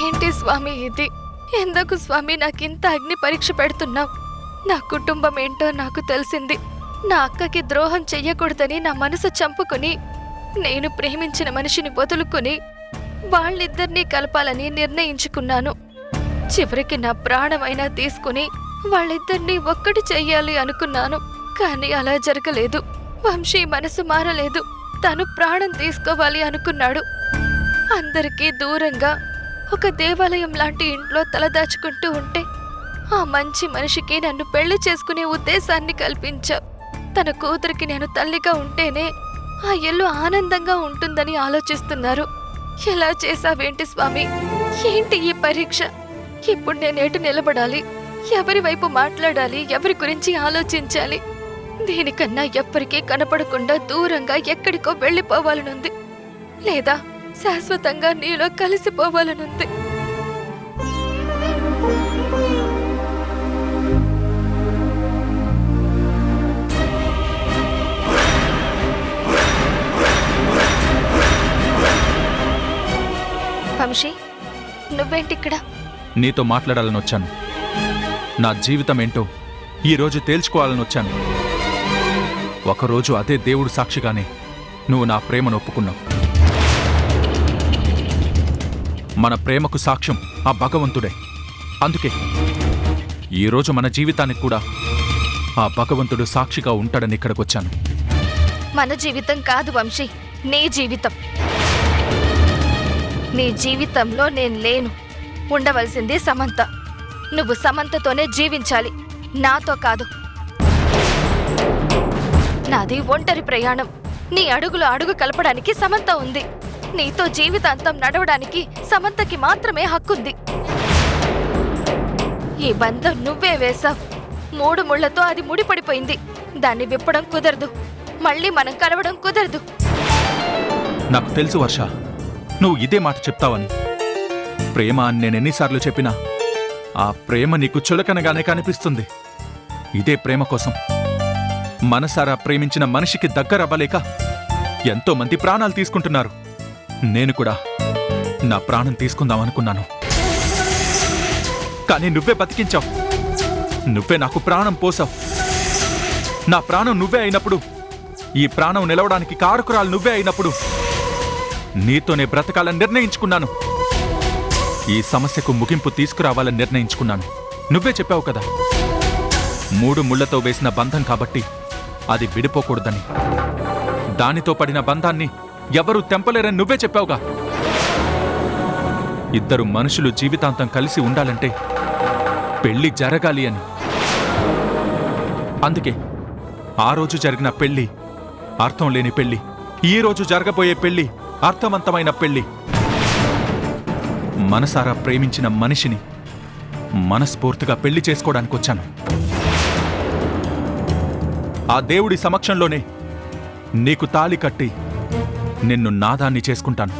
ఏంటి స్వామి ఇది? ఎందుకు స్వామి నాకింత అగ్ని పరీక్ష పెడుతున్నావు? నా కుటుంబం ఏంటో నాకు తెలిసింది. నా అక్కకి ద్రోహం చెయ్యకూడదని నా మనసు చంపుకుని, నేను ప్రేమించిన మనిషిని వదులుకుని వాళ్ళిద్దరినీ కలపాలని నిర్ణయించుకున్నాను. చివరికి నా ప్రాణమైనా తీసుకుని వాళ్ళిద్దరినీ ఒక్కటి చెయ్యాలి అనుకున్నాను. కానీ అలా జరగలేదు. వంశీ మనసు మారలేదు. తను ప్రాణం తీసుకోవాలి అనుకున్నాడు. అందరికీ దూరంగా ఒక దేవాలయం లాంటి ఇంట్లో తలదాచుకుంటూ ఉంటే ఆ మంచి మనిషికి నన్ను పెళ్లి చేసుకునే ఉద్దేశాన్ని కల్పించావు. తన కూతురికి నేను తల్లిగా ఉంటేనే ఆ ఇల్లు ఆనందంగా ఉంటుందని ఆలోచిస్తున్నారు. ఎలా చేశావేంటి స్వామి? ఏంటి ఈ పరీక్ష? ఇప్పుడు నేనేటు నిలబడాలి? ఎవరి వైపు మాట్లాడాలి? ఎవరి గురించి ఆలోచించాలి? దీనికన్నా ఎవ్వరికీ కనపడకుండా దూరంగా ఎక్కడికో వెళ్ళిపోవాలనుంది, లేదా శాశ్వతంగా నీలో కలిసిపోవాలనుంది. వంశీ, నువ్వేంటిక్కడ? నీతో మాట్లాడాలని వచ్చాను. నా జీవితం ఏంటో ఈరోజు తేల్చుకోవాలని వచ్చాను. ఒకరోజు అదే దేవుడు సాక్షిగానే నువ్వు నా ప్రేమను ఒప్పుకున్నావు. మన ప్రేమకు సాక్ష్యం ఆ భగవంతుడే. అందుకే ఈరోజు మన జీవితానికి కూడా ఆ భగవంతుడు సాక్షిగా ఉంటాడని ఇక్కడికొచ్చాను. మన జీవితం కాదు వంశీ, నీ జీవితం. నీ జీవితంలో నేను లేను. ఉండవలసింది సమంత. నువ్వు సమంతతోనే జీవించాలి, నాతో కాదు. నాది ఒంటరి ప్రయాణం. నీ అడుగులో అడుగు కలపడానికి సమంత ఉంది. నీతో జీవితాంతం నడవడానికి సమంతకి మాత్రమే హక్కుంది. ఈ బంధం నువ్వే వేశావు. 3 ముళ్లతో అది ముడిపడిపోయింది. దాన్ని విప్పడం కుదరదు. మళ్ళీ మనం కలవడం కుదరదు. నాకు తెలుసు వర్ష, నువ్వు ఇదే మాట చెప్తావని. ప్రేమ అని నేను ఎన్నిసార్లు చెప్పినా ఆ ప్రేమ నీకు చులకనగానే కనిపిస్తుంది. ఇదే ప్రేమ కోసం మనసారా ప్రేమించిన మనిషికి దగ్గరవ్వలేక ఎంతో మంది ప్రాణాలు తీసుకుంటున్నారు. నేను కూడా నా ప్రాణం తీసుకుందామనుకున్నాను, కానీ నువ్వే బతికించావు. నువ్వే నాకు ప్రాణం పోసావు. నా ప్రాణం నువ్వే అయినప్పుడు, ఈ ప్రాణం నిలవడానికి కారకురాలు నువ్వే అయినప్పుడు నీతోనే బ్రతకాలని నిర్ణయించుకున్నాను. ఈ సమస్యకు ముగింపు తీసుకురావాలని నిర్ణయించుకున్నాను. నువ్వే చెప్పావు కదా, 3 ముళ్లతో వేసిన బంధం కాబట్టి అది విడిపోకూడదని. దానితో పడిన బంధాన్ని ఎవరూ తెంపలేరని నువ్వే చెప్పావుగా. ఇద్దరు మనుషులు జీవితాంతం కలిసి ఉండాలంటే పెళ్లి జరగాలి అని. అందుకే ఆ రోజు జరిగిన పెళ్లి అర్థం లేని పెళ్లి, ఈ రోజు జరగబోయే పెళ్లి అర్థవంతమైన పెళ్లి. మనసారా ప్రేమించిన మనిషిని మనస్ఫూర్తిగా పెళ్లి చేసుకోవడానికి వచ్చాను. ఆ దేవుడి సమక్షంలోనే నీకు తాళి కట్టి నిన్ను నాదాన్ని చేసుకుంటాను.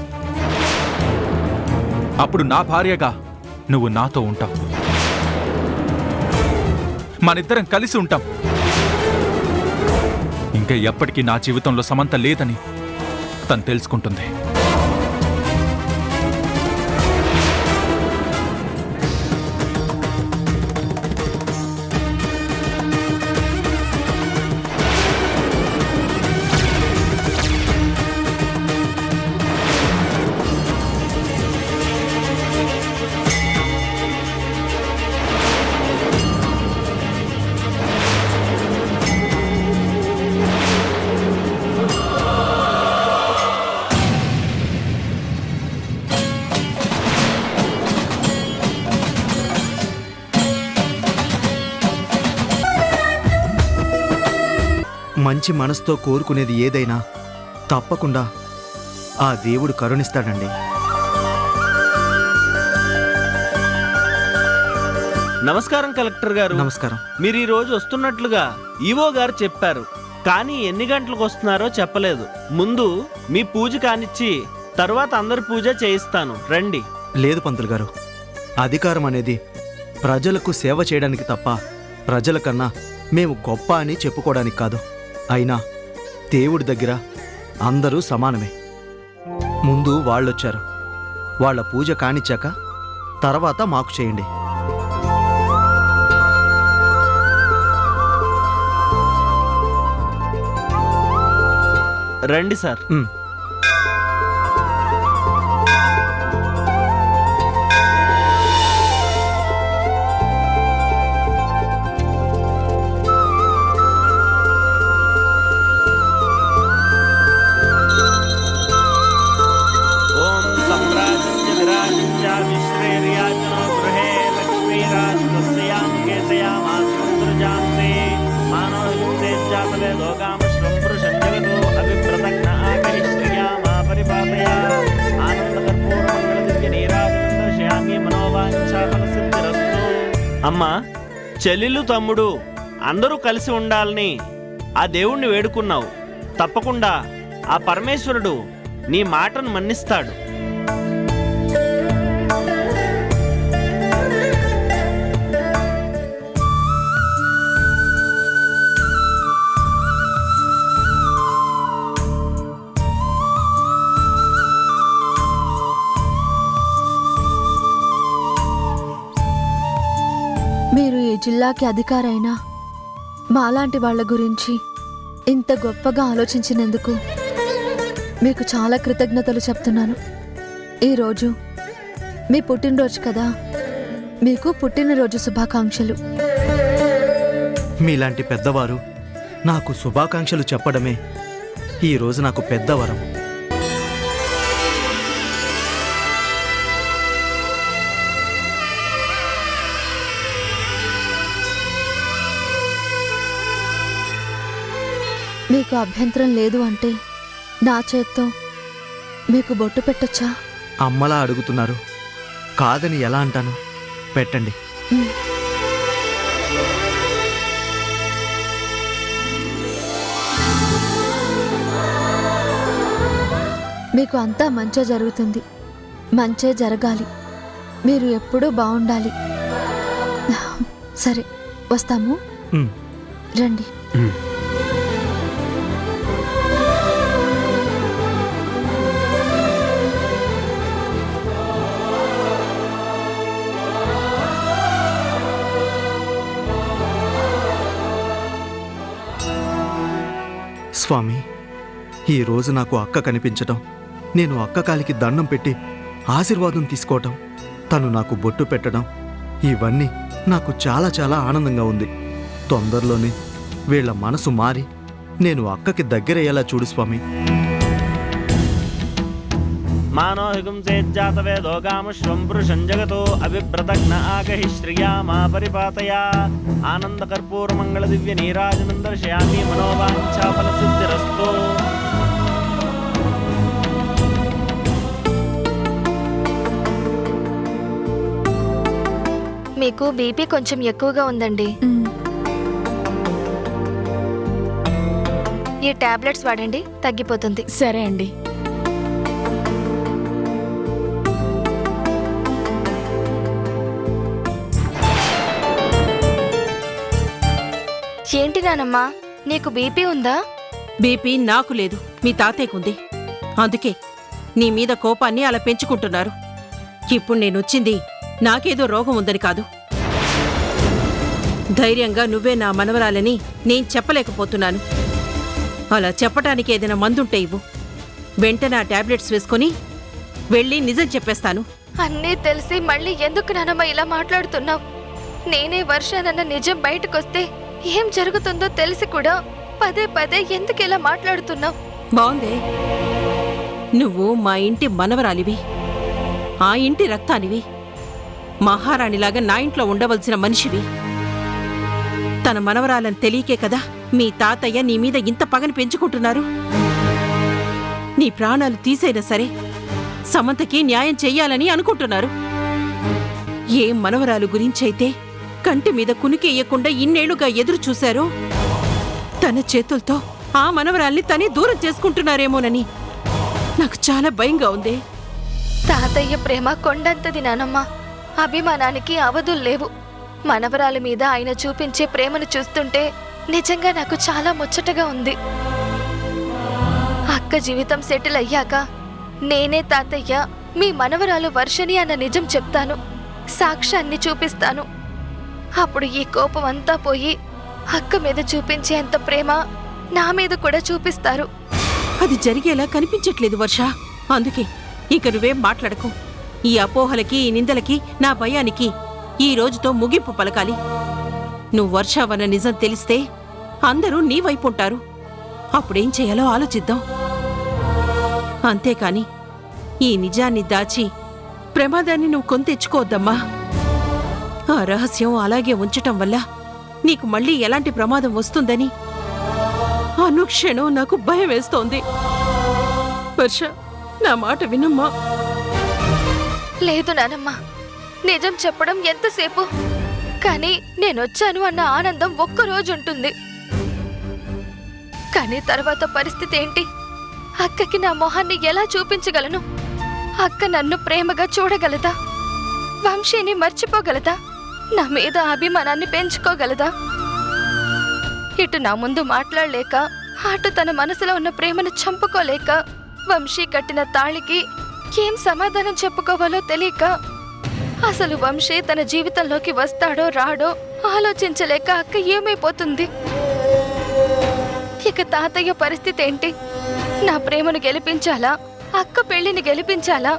అప్పుడు నా భార్యగా నువ్వు నాతో ఉంటావు. మనిద్దరం కలిసి ఉంటాం. ఇంకా ఎప్పటికీ నా జీవితంలో సమంత లేదని తను తెలుసుకుంటుంది. మంచి మనసుతో కోరుకునేది ఏదైనా తప్పకుండా ఆ దేవుడు కరుణిస్తాడండి. నమస్కారం కలెక్టర్ గారు. నమస్కారం. మీరు ఈ రోజు వస్తున్నట్లుగా ఈవో గారు చెప్పారు, కానీ ఎన్ని గంటలకు వస్తున్నారో చెప్పలేదు. ముందు మీ పూజ కానిచ్చి తర్వాత అందరి పూజ చేయిస్తాను, రండి. లేదు పంతులు గారు, అధికారం అనేది ప్రజలకు సేవ చేయడానికి తప్ప ప్రజల కన్నా మేము గొప్ప అని చెప్పుకోవడానికి కాదు. అయినా దేవుడి దగ్గర అందరూ సమానమే. ముందు వాళ్ళొచ్చారు, వాళ్ళ పూజ కానిచ్చాక తర్వాత మాకు చేయండి. రండి సార్. అమ్మా, చెల్లెలు తమ్ముడు అందరూ కలిసి ఉండాలని ఆ దేవుణ్ణి వేడుకున్నావు. తప్పకుండా ఆ పరమేశ్వరుడు నీ మాటను మన్నిస్తాడు. మీరు ఈ జిల్లాకి అధికారైనా మాలాంటి వాళ్ళ గురించి ఇంత గొప్పగా ఆలోచించినందుకు మీకు చాలా కృతజ్ఞతలు చెప్తున్నాను. ఈరోజు మీ పుట్టినరోజు కదా, మీకు పుట్టినరోజు శుభాకాంక్షలు. మీలాంటి పెద్దవారు నాకు శుభాకాంక్షలు చెప్పడమే ఈరోజు నాకు పెద్ద వరం. మీకు అభ్యంతరం లేదు అంటే నా చేత్తో మీకు బొట్టు పెట్టొచ్చా? అమ్మలా అడుగుతున్నారు, కాదని ఎలా అంటాను? పెట్టండి. మీకు అంతా మంచే జరుగుతుంది, మంచే జరగాలి. మీరు ఎప్పుడూ బాగుండాలి. సరే, వస్తాము. రండి. స్వామి, ఈరోజు నాకు అక్క కనిపించటం, నేను అక్క కాలికి దండం పెట్టి ఆశీర్వాదం తీసుకోవటం, తను నాకు బొట్టు పెట్టడం, ఇవన్నీ నాకు చాలా చాలా ఆనందంగా ఉంది. తొందరలోనే వీళ్ళ మనసు మారి నేను అక్కకి దగ్గరయ్యేలా చూడు స్వామి. మానోహికం సేజ్జాతవేదో గామశ్వం పురుషం జగతో అభిప్రదగ్న ఆగహి శ్రియా మా పరిపాతయ ఆనందకర్పూరమంగళ దివ్య నీరాజనం దర్శయామి మనోవాంఛాఫల సిద్ధిరస్తు. మీకు బీపీ కొంచెం ఎక్కువగా ఉందండి. ఈ టాబ్లెట్స్ వాడండి, తగ్గిపోతుంది. సరే అండి. ఏంటి నానమ్మా, నీకు బీపీ ఉందా? బీపీ నాకు లేదు, మీ తాతయ్యకుంది. అందుకే నీ మీద కోపాన్ని అలా పెంచుకుంటున్నారు. ఇప్పుడు నేనొచ్చింది నాకేదో రోగం ఉందని కాదు. ధైర్యంగా నువ్వే నా మనవరాలని నేను చెప్పలేకపోతున్నాను. అలా చెప్పటానికి ఏదైనా మందుంటే ఇవ్వు. వెంటనే ఆ టాబ్లెట్స్ వేసుకొని వెళ్ళి నిజం చెప్పేస్తాను. అన్నీ తెలిసి మళ్ళీ ఎందుకు నానమ్మ ఇలా మాట్లాడుతున్నావు? నేనే వర్షానన్న నిజం బయటకొస్తే ఏం జరుగుతుందో తెలిసి కూడా పదే పదే ఎందుకు ఇలా మాట్లాడుతున్నావు? బావుందే. నువ్వు మా ఇంటి మనవరాలివి, ఆ ఇంటి రక్తానివి, మహారాణిలాగా నా ఇంట్లో ఉండవలసిన మనిషివి. తన మనవరాలని తెలియకే కదా మీ తాతయ్య నీ మీద ఇంత పగని పెంచుకుంటున్నారు. నీ ప్రాణాలు తీసైనా సరే సమంతకి న్యాయం చెయ్యాలని అనుకుంటున్నారు. ఏ మనవరాలు గురించైతే కంటి మీద కునికేయకుండా ఇన్నేళ్లుగా ఎదురు చూశారో తన చేతులతో ఆ మనవరాల్ని తనే దూరం చేసుకుంటున్నారేమోనని నాకు చాలా భయంగా ఉంది. తాతయ్య ప్రేమ కొండంతది నానమ్మ. అభిమానానికి అవధులు లేవు. మనవరాల మీద ఆయన చూపించే ప్రేమను చూస్తుంటే నిజంగా నాకు చాలా ముచ్చటగా ఉంది. అక్క జీవితం సెటిల్ అయ్యాక నేనే తాతయ్య మీ మనవరాలు వర్షని అన్న నిజం చెప్తాను, సాక్ష్యాన్ని చూపిస్తాను. అప్పుడు ఈ కోపం అంతా పోయి అక్క మీద చూపించేంత ప్రేమ నా మీద కూడా చూపిస్తారు. అది జరిగేలా కనిపించట్లేదు వర్ష. అందుకే ఇక నువ్వేం మాట్లాడకు. ఈ అపోహలకి, ఈ నిందలకి, నా భయానికి ఈ రోజుతో ముగింపు పలకాలి. నువ్వు వర్షావన్న నిజం తెలిస్తే అందరూ నీ వైపు ఉంటారు. అప్పుడేం చేయాలో ఆలోచిద్దాం. అంతేకాని ఈ నిజాన్ని దాచి ప్రమాదాన్ని నువ్వు కొని తెచ్చుకోవద్దమ్మా. ఆ రహస్యం అలాగే ఉంచటం వల్ల నీకు మళ్ళీ ఎలాంటి ప్రమాదం వస్తుందని అనుక్షణం నాకు భయం వేస్తోంది. వర్ష, నా మాట వినమ్మా. లేదు నానమ్మ, నిజం చెప్పడం ఎంతసేపు? కానీ నేనొచ్చాను అన్న ఆనందం ఒక్కరోజు ఉంటుంది. కానీ తర్వాత పరిస్థితి ఏంటి? అక్కకి నా మొహాన్ని ఎలా చూపించగలను? అక్క నన్ను ప్రేమగా చూడగలదా? వంశీని మర్చిపోగలదా? నా మీద అభిమానాన్ని పెంచుకోగలదా? ఇటు నా ముందు మాట్లాడలేక, అటు తన మనసులో ఉన్న ప్రేమను చంపుకోలేక, వంశీ కట్టిన తాళికి ఏం సమాధానం చెప్పుకోవాలో తెలియక, అసలు వంశీ తన జీవితంలోకి వస్తాడో రాడో ఆలోచించలేక అక్క ఏమైపోతుంది? ఇక తాతయ్య పరిస్థితి ఏంటి? నా ప్రేమను గెలిపించాలా? అక్క పెళ్లిని గెలిపించాలా?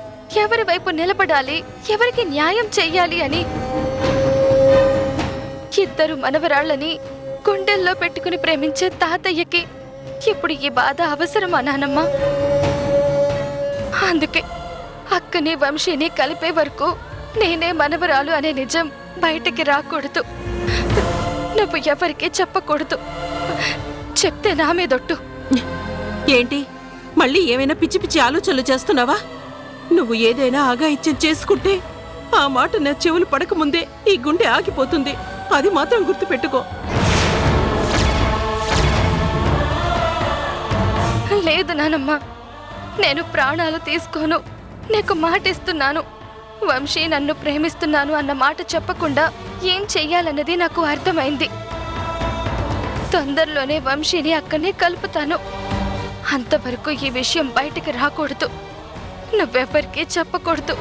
ఎవరి వైపు నిలబడాలి? ఎవరికి న్యాయం చెయ్యాలి అని ఇద్దరు మనవరాళ్ళని గుండెల్లో పెట్టుకుని ప్రేమించే తాతయ్యకి ఇప్పుడు ఈ బాధ అవసరమా నానమ్మ? అందుకే అక్కని వంశీని కలిపే వరకు నేనే మనవరాలు అనే నిజం బయటికి రాకూడదు. నువ్వు ఎవరికి చెప్పకూడదు. చెప్తే నా మీదొట్టు. ఏంటి, మళ్ళీ ఏమైనా పిచ్చి పిచ్చి ఆలోచనలు చేస్తున్నావా? నువ్వు ఏదైనా ఆగాయిత్యం చేసుకుంటే ఆ మాట నా చెవులు పడకముందే ఈ గుండె ఆగిపోతుంది. అది మాత్రం గుర్తుపెట్టుకో. లేదు నానమ్మ, నేను ప్రాణాలు తీసుకోను. నీకు మాటిస్తున్నాను. వంశీ నన్ను ప్రేమిస్తున్నాను అన్న మాట చెప్పకుండా ఏం చెయ్యాలన్నది నాకు అర్థమైంది. తొందరలోనే వంశీని అక్కనే కలుపుతాను. అంతవరకు ఈ విషయం బయటికి రాకూడదు. నువ్వెవ్వరికీ చెప్పకూడదు.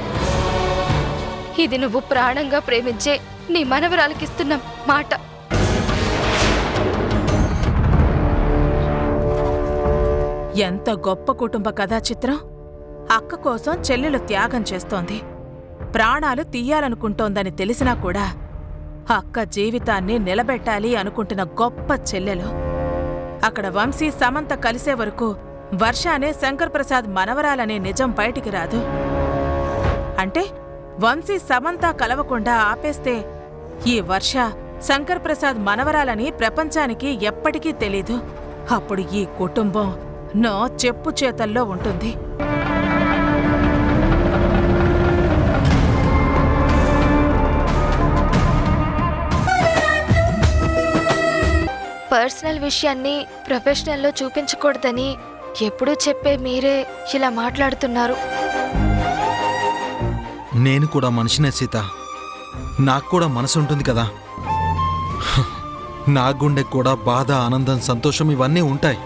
ఇది నువ్వు ప్రాణంగా ప్రేమించే నీ మనవరాలకిస్తున్న మాట. ఎంత గొప్ప కుటుంబ కథా చిత్రం. అక్క కోసం చెల్లెలు త్యాగం చేస్తోంది. ప్రాణాలు తీయాలనుకుంటోందని తెలిసినా కూడా అక్క జీవితాన్ని నిలబెట్టాలి అనుకుంటున్న గొప్ప చెల్లెలు. అక్కడ వంశీ సమంత కలిసే వరకు వర్షానే శంకర్ ప్రసాద్ మనవరాలనే నిజం బయటికి రాదు. అంటే వంశీ సమంత కలవకుండా ఆపేస్తే ఈ వర్ష శంకర్ ప్రసాద్ మనవరాలని ప్రపంచానికి ఎప్పటికీ తెలీదు. అప్పుడు ఈ కుటుంబం నా చెప్పు చేతల్లో ఉంటుంది. పర్సనల్ విషయాన్ని ప్రొఫెషనల్లో చూపించకూడదని ఎప్పుడూ చెప్పే మీరే ఇలా మాట్లాడుతున్నారు. నేను కూడా మనిషినే సీత. నాకు కూడా మనసు ఉంటుంది కదా. నా గుండె కూడా బాధ, ఆనందం, సంతోషం ఇవన్నీ ఉంటాయి.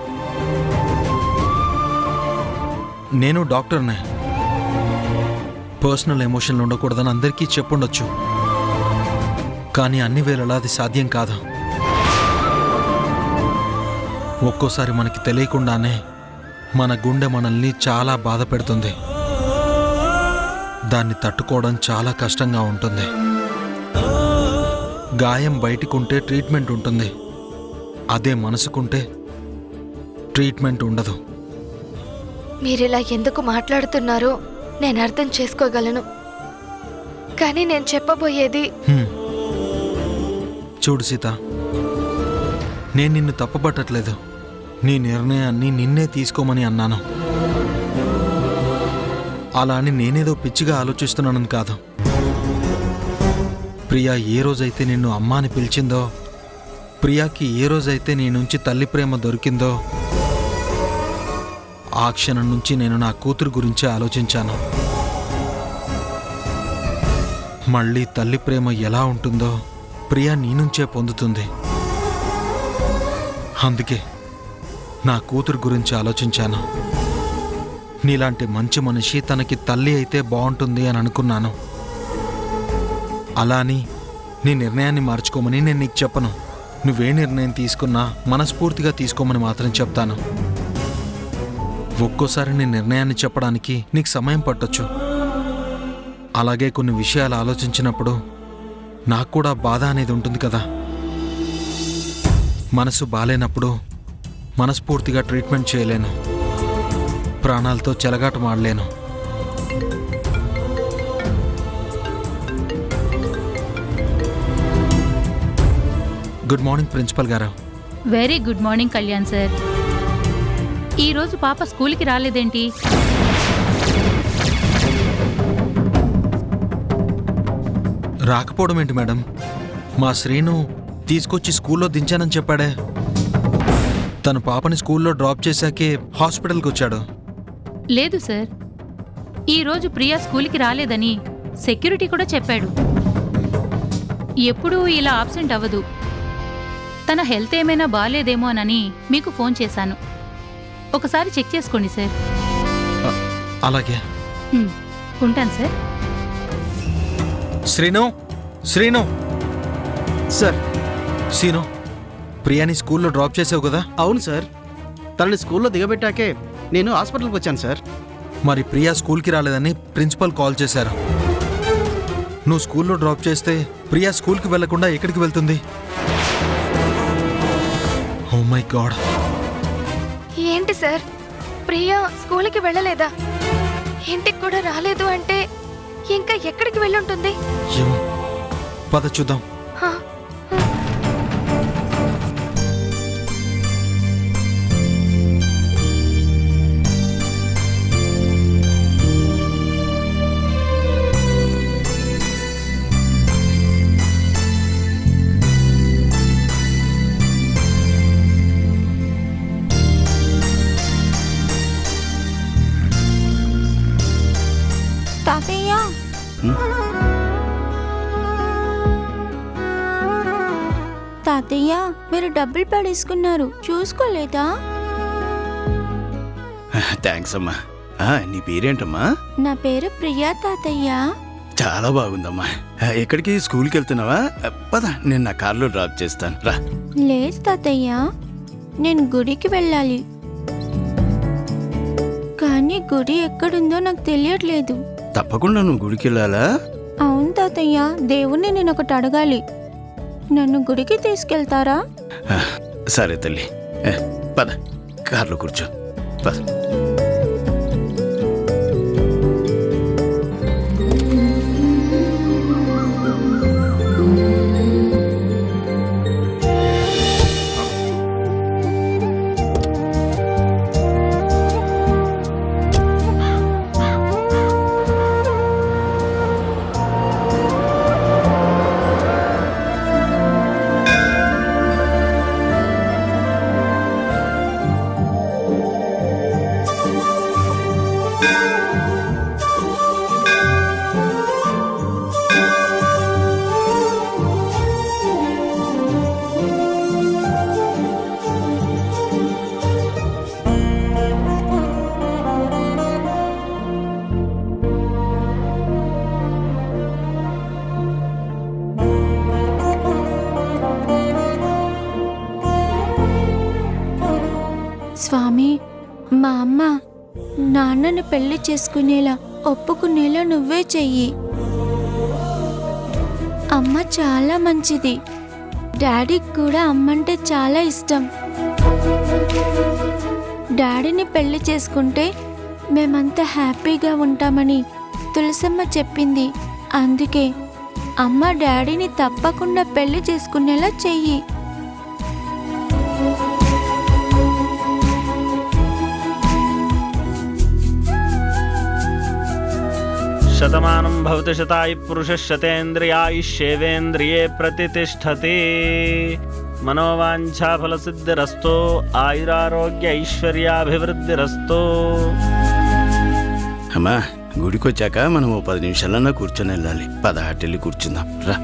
నేను డాక్టర్నే. పర్సనల్ ఎమోషన్లు ఉండకూడదని అందరికీ చెప్పుండొచ్చు, కానీ అన్ని వేళలా అది సాధ్యం కాదు. ఒక్కోసారి మనకి తెలియకుండానే మన గుండె మనల్ని చాలా బాధ పెడుతుంది. దాన్ని తట్టుకోవడం చాలా కష్టంగా ఉంటుంది. గాయం బయటికుంటే ట్రీట్మెంట్ ఉంటుంది, అదే మనసుకుంటే ట్రీట్మెంట్ ఉండదు. మీరిలా ఎందుకు మాట్లాడుతున్నారో నేను అర్థం చేసుకోగలను, కానీ నేను చెప్పబోయేది చూడు సీత, నేను నిన్ను తప్పుపట్టట్లేదు. నీ నిర్ణయాన్ని నిన్నే తీసుకోమని అన్నాను. అలా అని నేనేదో పిచ్చిగా ఆలోచిస్తున్నానని కాదు. ప్రియా ఏ రోజైతే నిన్ను అమ్మా అని పిలిచిందో, ప్రియాకి ఏ రోజైతే నీ నుంచి తల్లి ప్రేమ దొరికిందో, ఆ క్షణం నుంచి నేను నా కూతురు గురించి ఆలోచించాను. మళ్ళీ తల్లి ప్రేమ ఎలా ఉంటుందో ప్రియా నీ నుంచే పొందుతుంది. అందుకే నా కూతురు గురించి ఆలోచించాను. నీలాంటి మంచి మనిషి తనకి తల్లి అయితే బాగుంటుంది అని అనుకున్నాను. అలా అని నీ నిర్ణయాన్ని మార్చుకోమని నేను నీకు చెప్పను. నువ్వే నిర్ణయం తీసుకున్నా మనస్ఫూర్తిగా తీసుకోమని మాత్రం చెప్తాను. ఒక్కోసారి నీ నిర్ణయాన్ని చెప్పడానికి నీకు సమయం పట్టొచ్చు. అలాగే కొన్ని విషయాలు ఆలోచించినప్పుడు నాకు కూడా బాధ అనేది ఉంటుంది కదా. మనసు బాలేనప్పుడు మనస్ఫూర్తిగా ట్రీట్మెంట్ చేయలేను, ప్రాణాలతో చెలగాటమాడలేను. గుడ్ మార్నింగ్ ప్రిన్సిపల్ గారు. Very good morning Kalyan sir. ఈరోజు పాప స్కూల్కి రాలేదేంటి? రాకపోవడం ఏంటి మేడం? మా శ్రీను తీసుకొచ్చి స్కూల్లో దించానని చెప్పాడే. తన పాపని స్కూల్లో డ్రాప్ చేశాకే హాస్పిటల్కి వచ్చాడు. లేదు సార్, ఈరోజు ప్రియా స్కూల్కి రాలేదని సెక్యూరిటీ కూడా చెప్పాడు. ఎప్పుడూ ఇలా ఆబ్సెంట్ అవ్వదు. తన హెల్త్ ఏమైనా బాగాలేదేమోనని మీకు ఫోన్ చేశాను. ఒకసారి చెక్ చేసుకోండి సార్. అలాగే. ఉంటాను సార్. శ్రీను, శ్రీను సార్. శ్రీను, ప్రియాని స్కూల్లో డ్రాప్ చేసావు కదా? అవును సార్, తనని స్కూల్లో దిగబెట్టాకే నేను హాస్పిటల్కి వచ్చాను సార్. మరి ప్రియా స్కూల్కి రాలేదని ప్రిన్సిపల్ కాల్ చేశారు. నువ్వు స్కూల్లో డ్రాప్ చేస్తే ప్రియా స్కూల్కి వెళ్లకుండా ఎక్కడికి వెళ్తుంది? Oh my god. ఏంటి సార్, ప్రియా స్కూల్కి వెళ్ళలేదా? ఇంటికి కూడా రాలేదు అంటే ఇంకా ఎక్కడికి వెళ్ళుంటుంది? ఏమో, పద చూద్దాం. తాతయ్య, తాతయ్య మీరు డబ్బులు పడేసుకున్నారు, చూసుకోలేదా? థ్యాంక్స్ అమ్మా. నీ పేరేంటమ్మా? నా పేరు ప్రియా తాతయ్య. చాలా బాగుందమ్మా. ఎక్కడికి? స్కూల్కి వెళ్తున్నావా? పద, నేను నా కార్లో డ్రాప్ చేస్తాను, రా. లేదు తాతయ్య, నేను గుడికి వెళ్ళాలి. కానీ గుడి ఎక్కడుందో నాకు తెలియట్లేదు. తప్పకుండా నువ్వు గుడికి వెళ్ళాలా? అవును తాతయ్య, దేవుణ్ణి నేను ఒకటి అడగాలి. నన్ను గుడికి తీసుకెళ్తారా? సరే తల్లి, పద కార్లో కూర్చో, పద. స్వామి, మా అమ్మ నాన్నని పెళ్లి చేసుకునేలా ఒప్పుకునేలా నువ్వే చెయ్యి. అమ్మ చాలా మంచిది. డాడీకి కూడా అమ్మంటే చాలా ఇష్టం. డాడీని పెళ్లి చేసుకుంటే మేమంతా హ్యాపీగా ఉంటామని తులసమ్మ చెప్పింది. అందుకే అమ్మ డాడీని తప్పకుండా పెళ్లి చేసుకునేలా చెయ్యి. శతమానం భవతి శతాయు పురుష శతేంద్రియాయుష్యేవేంద్రియే ప్రతిష్టతే. మనోవాంఛాఫలసిద్ధిరస్తో ఆయురారోగ్య ఐశ్వర్యాభివృద్ధిరస్తో. అమ్మా, గుడికొచ్చాక మనం ఓ 10 నిమిషాలన్నా కూర్చొని వెళ్ళాలి. పద, అటెళ్ళి కూర్చుందాం రా.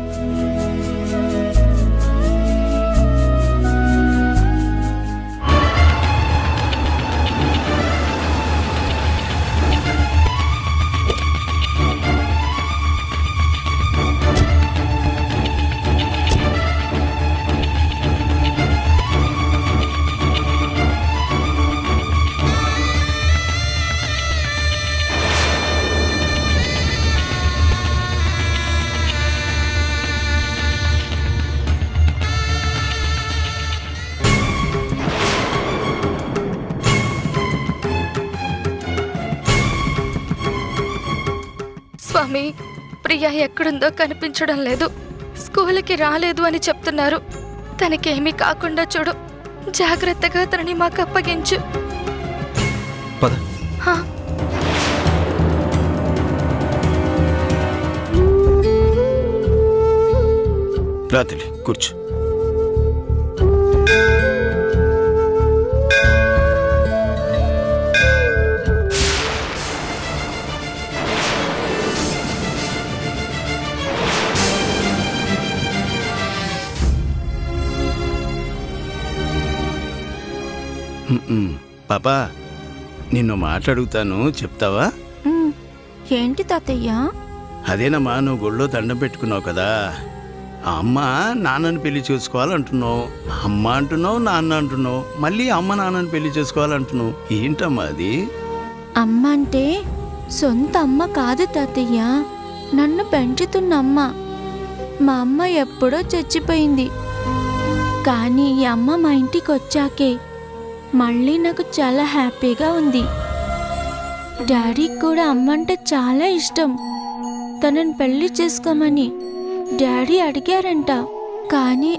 స్వామి, ప్రియా ఎక్కడుందో కనిపించడం లేదు. స్కూల్కి రాలేదు అని చెప్తున్నారు. తనకేమీ కాకుండా చూడు. జాగ్రత్తగా తనని మాకు అప్పగించు. పద. హా. రా తల్లి, కూర్చో. పాపా, నిన్ను మాట్లాడుగుతాను, చెప్తావా? ఏంటి తాతయ్య? అదేనమ్మా, నువ్వు గుళ్ళో దండం పెట్టుకున్నావు కదా. అమ్మ నాన్నని పెళ్లి చేసుకోవాలంటున్నావు, అమ్మ అంటున్నావు, నాన్న అంటున్నావు, మళ్ళీ అమ్మ నాన్నని పెళ్లి చేసుకోవాలంటున్నావు. ఏంటమ్మా అది? అమ్మ అంటే సొంత అమ్మ కాదు తాతయ్య, నన్ను పెంచుతున్న అమ్మ. మా అమ్మ ఎప్పుడో చచ్చిపోయింది. కానీ ఈ అమ్మ మా ఇంటికి వచ్చాకే మళ్ళీ నాకు చాలా హ్యాపీగా ఉంది. డాడీకి కూడా అమ్మ అంటే చాలా ఇష్టం. తనని పెళ్లి చేసుకోమని డాడీ అడిగారంట, కానీ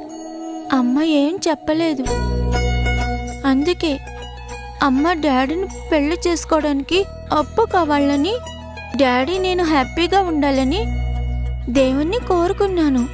అమ్మ ఏం చెప్పలేదు. అందుకే అమ్మ డాడీని పెళ్లి చేసుకోవడానికి అప్పు కావాలని, డాడీ నేను హ్యాపీగా ఉండాలని దేవుణ్ణి కోరుకున్నాను.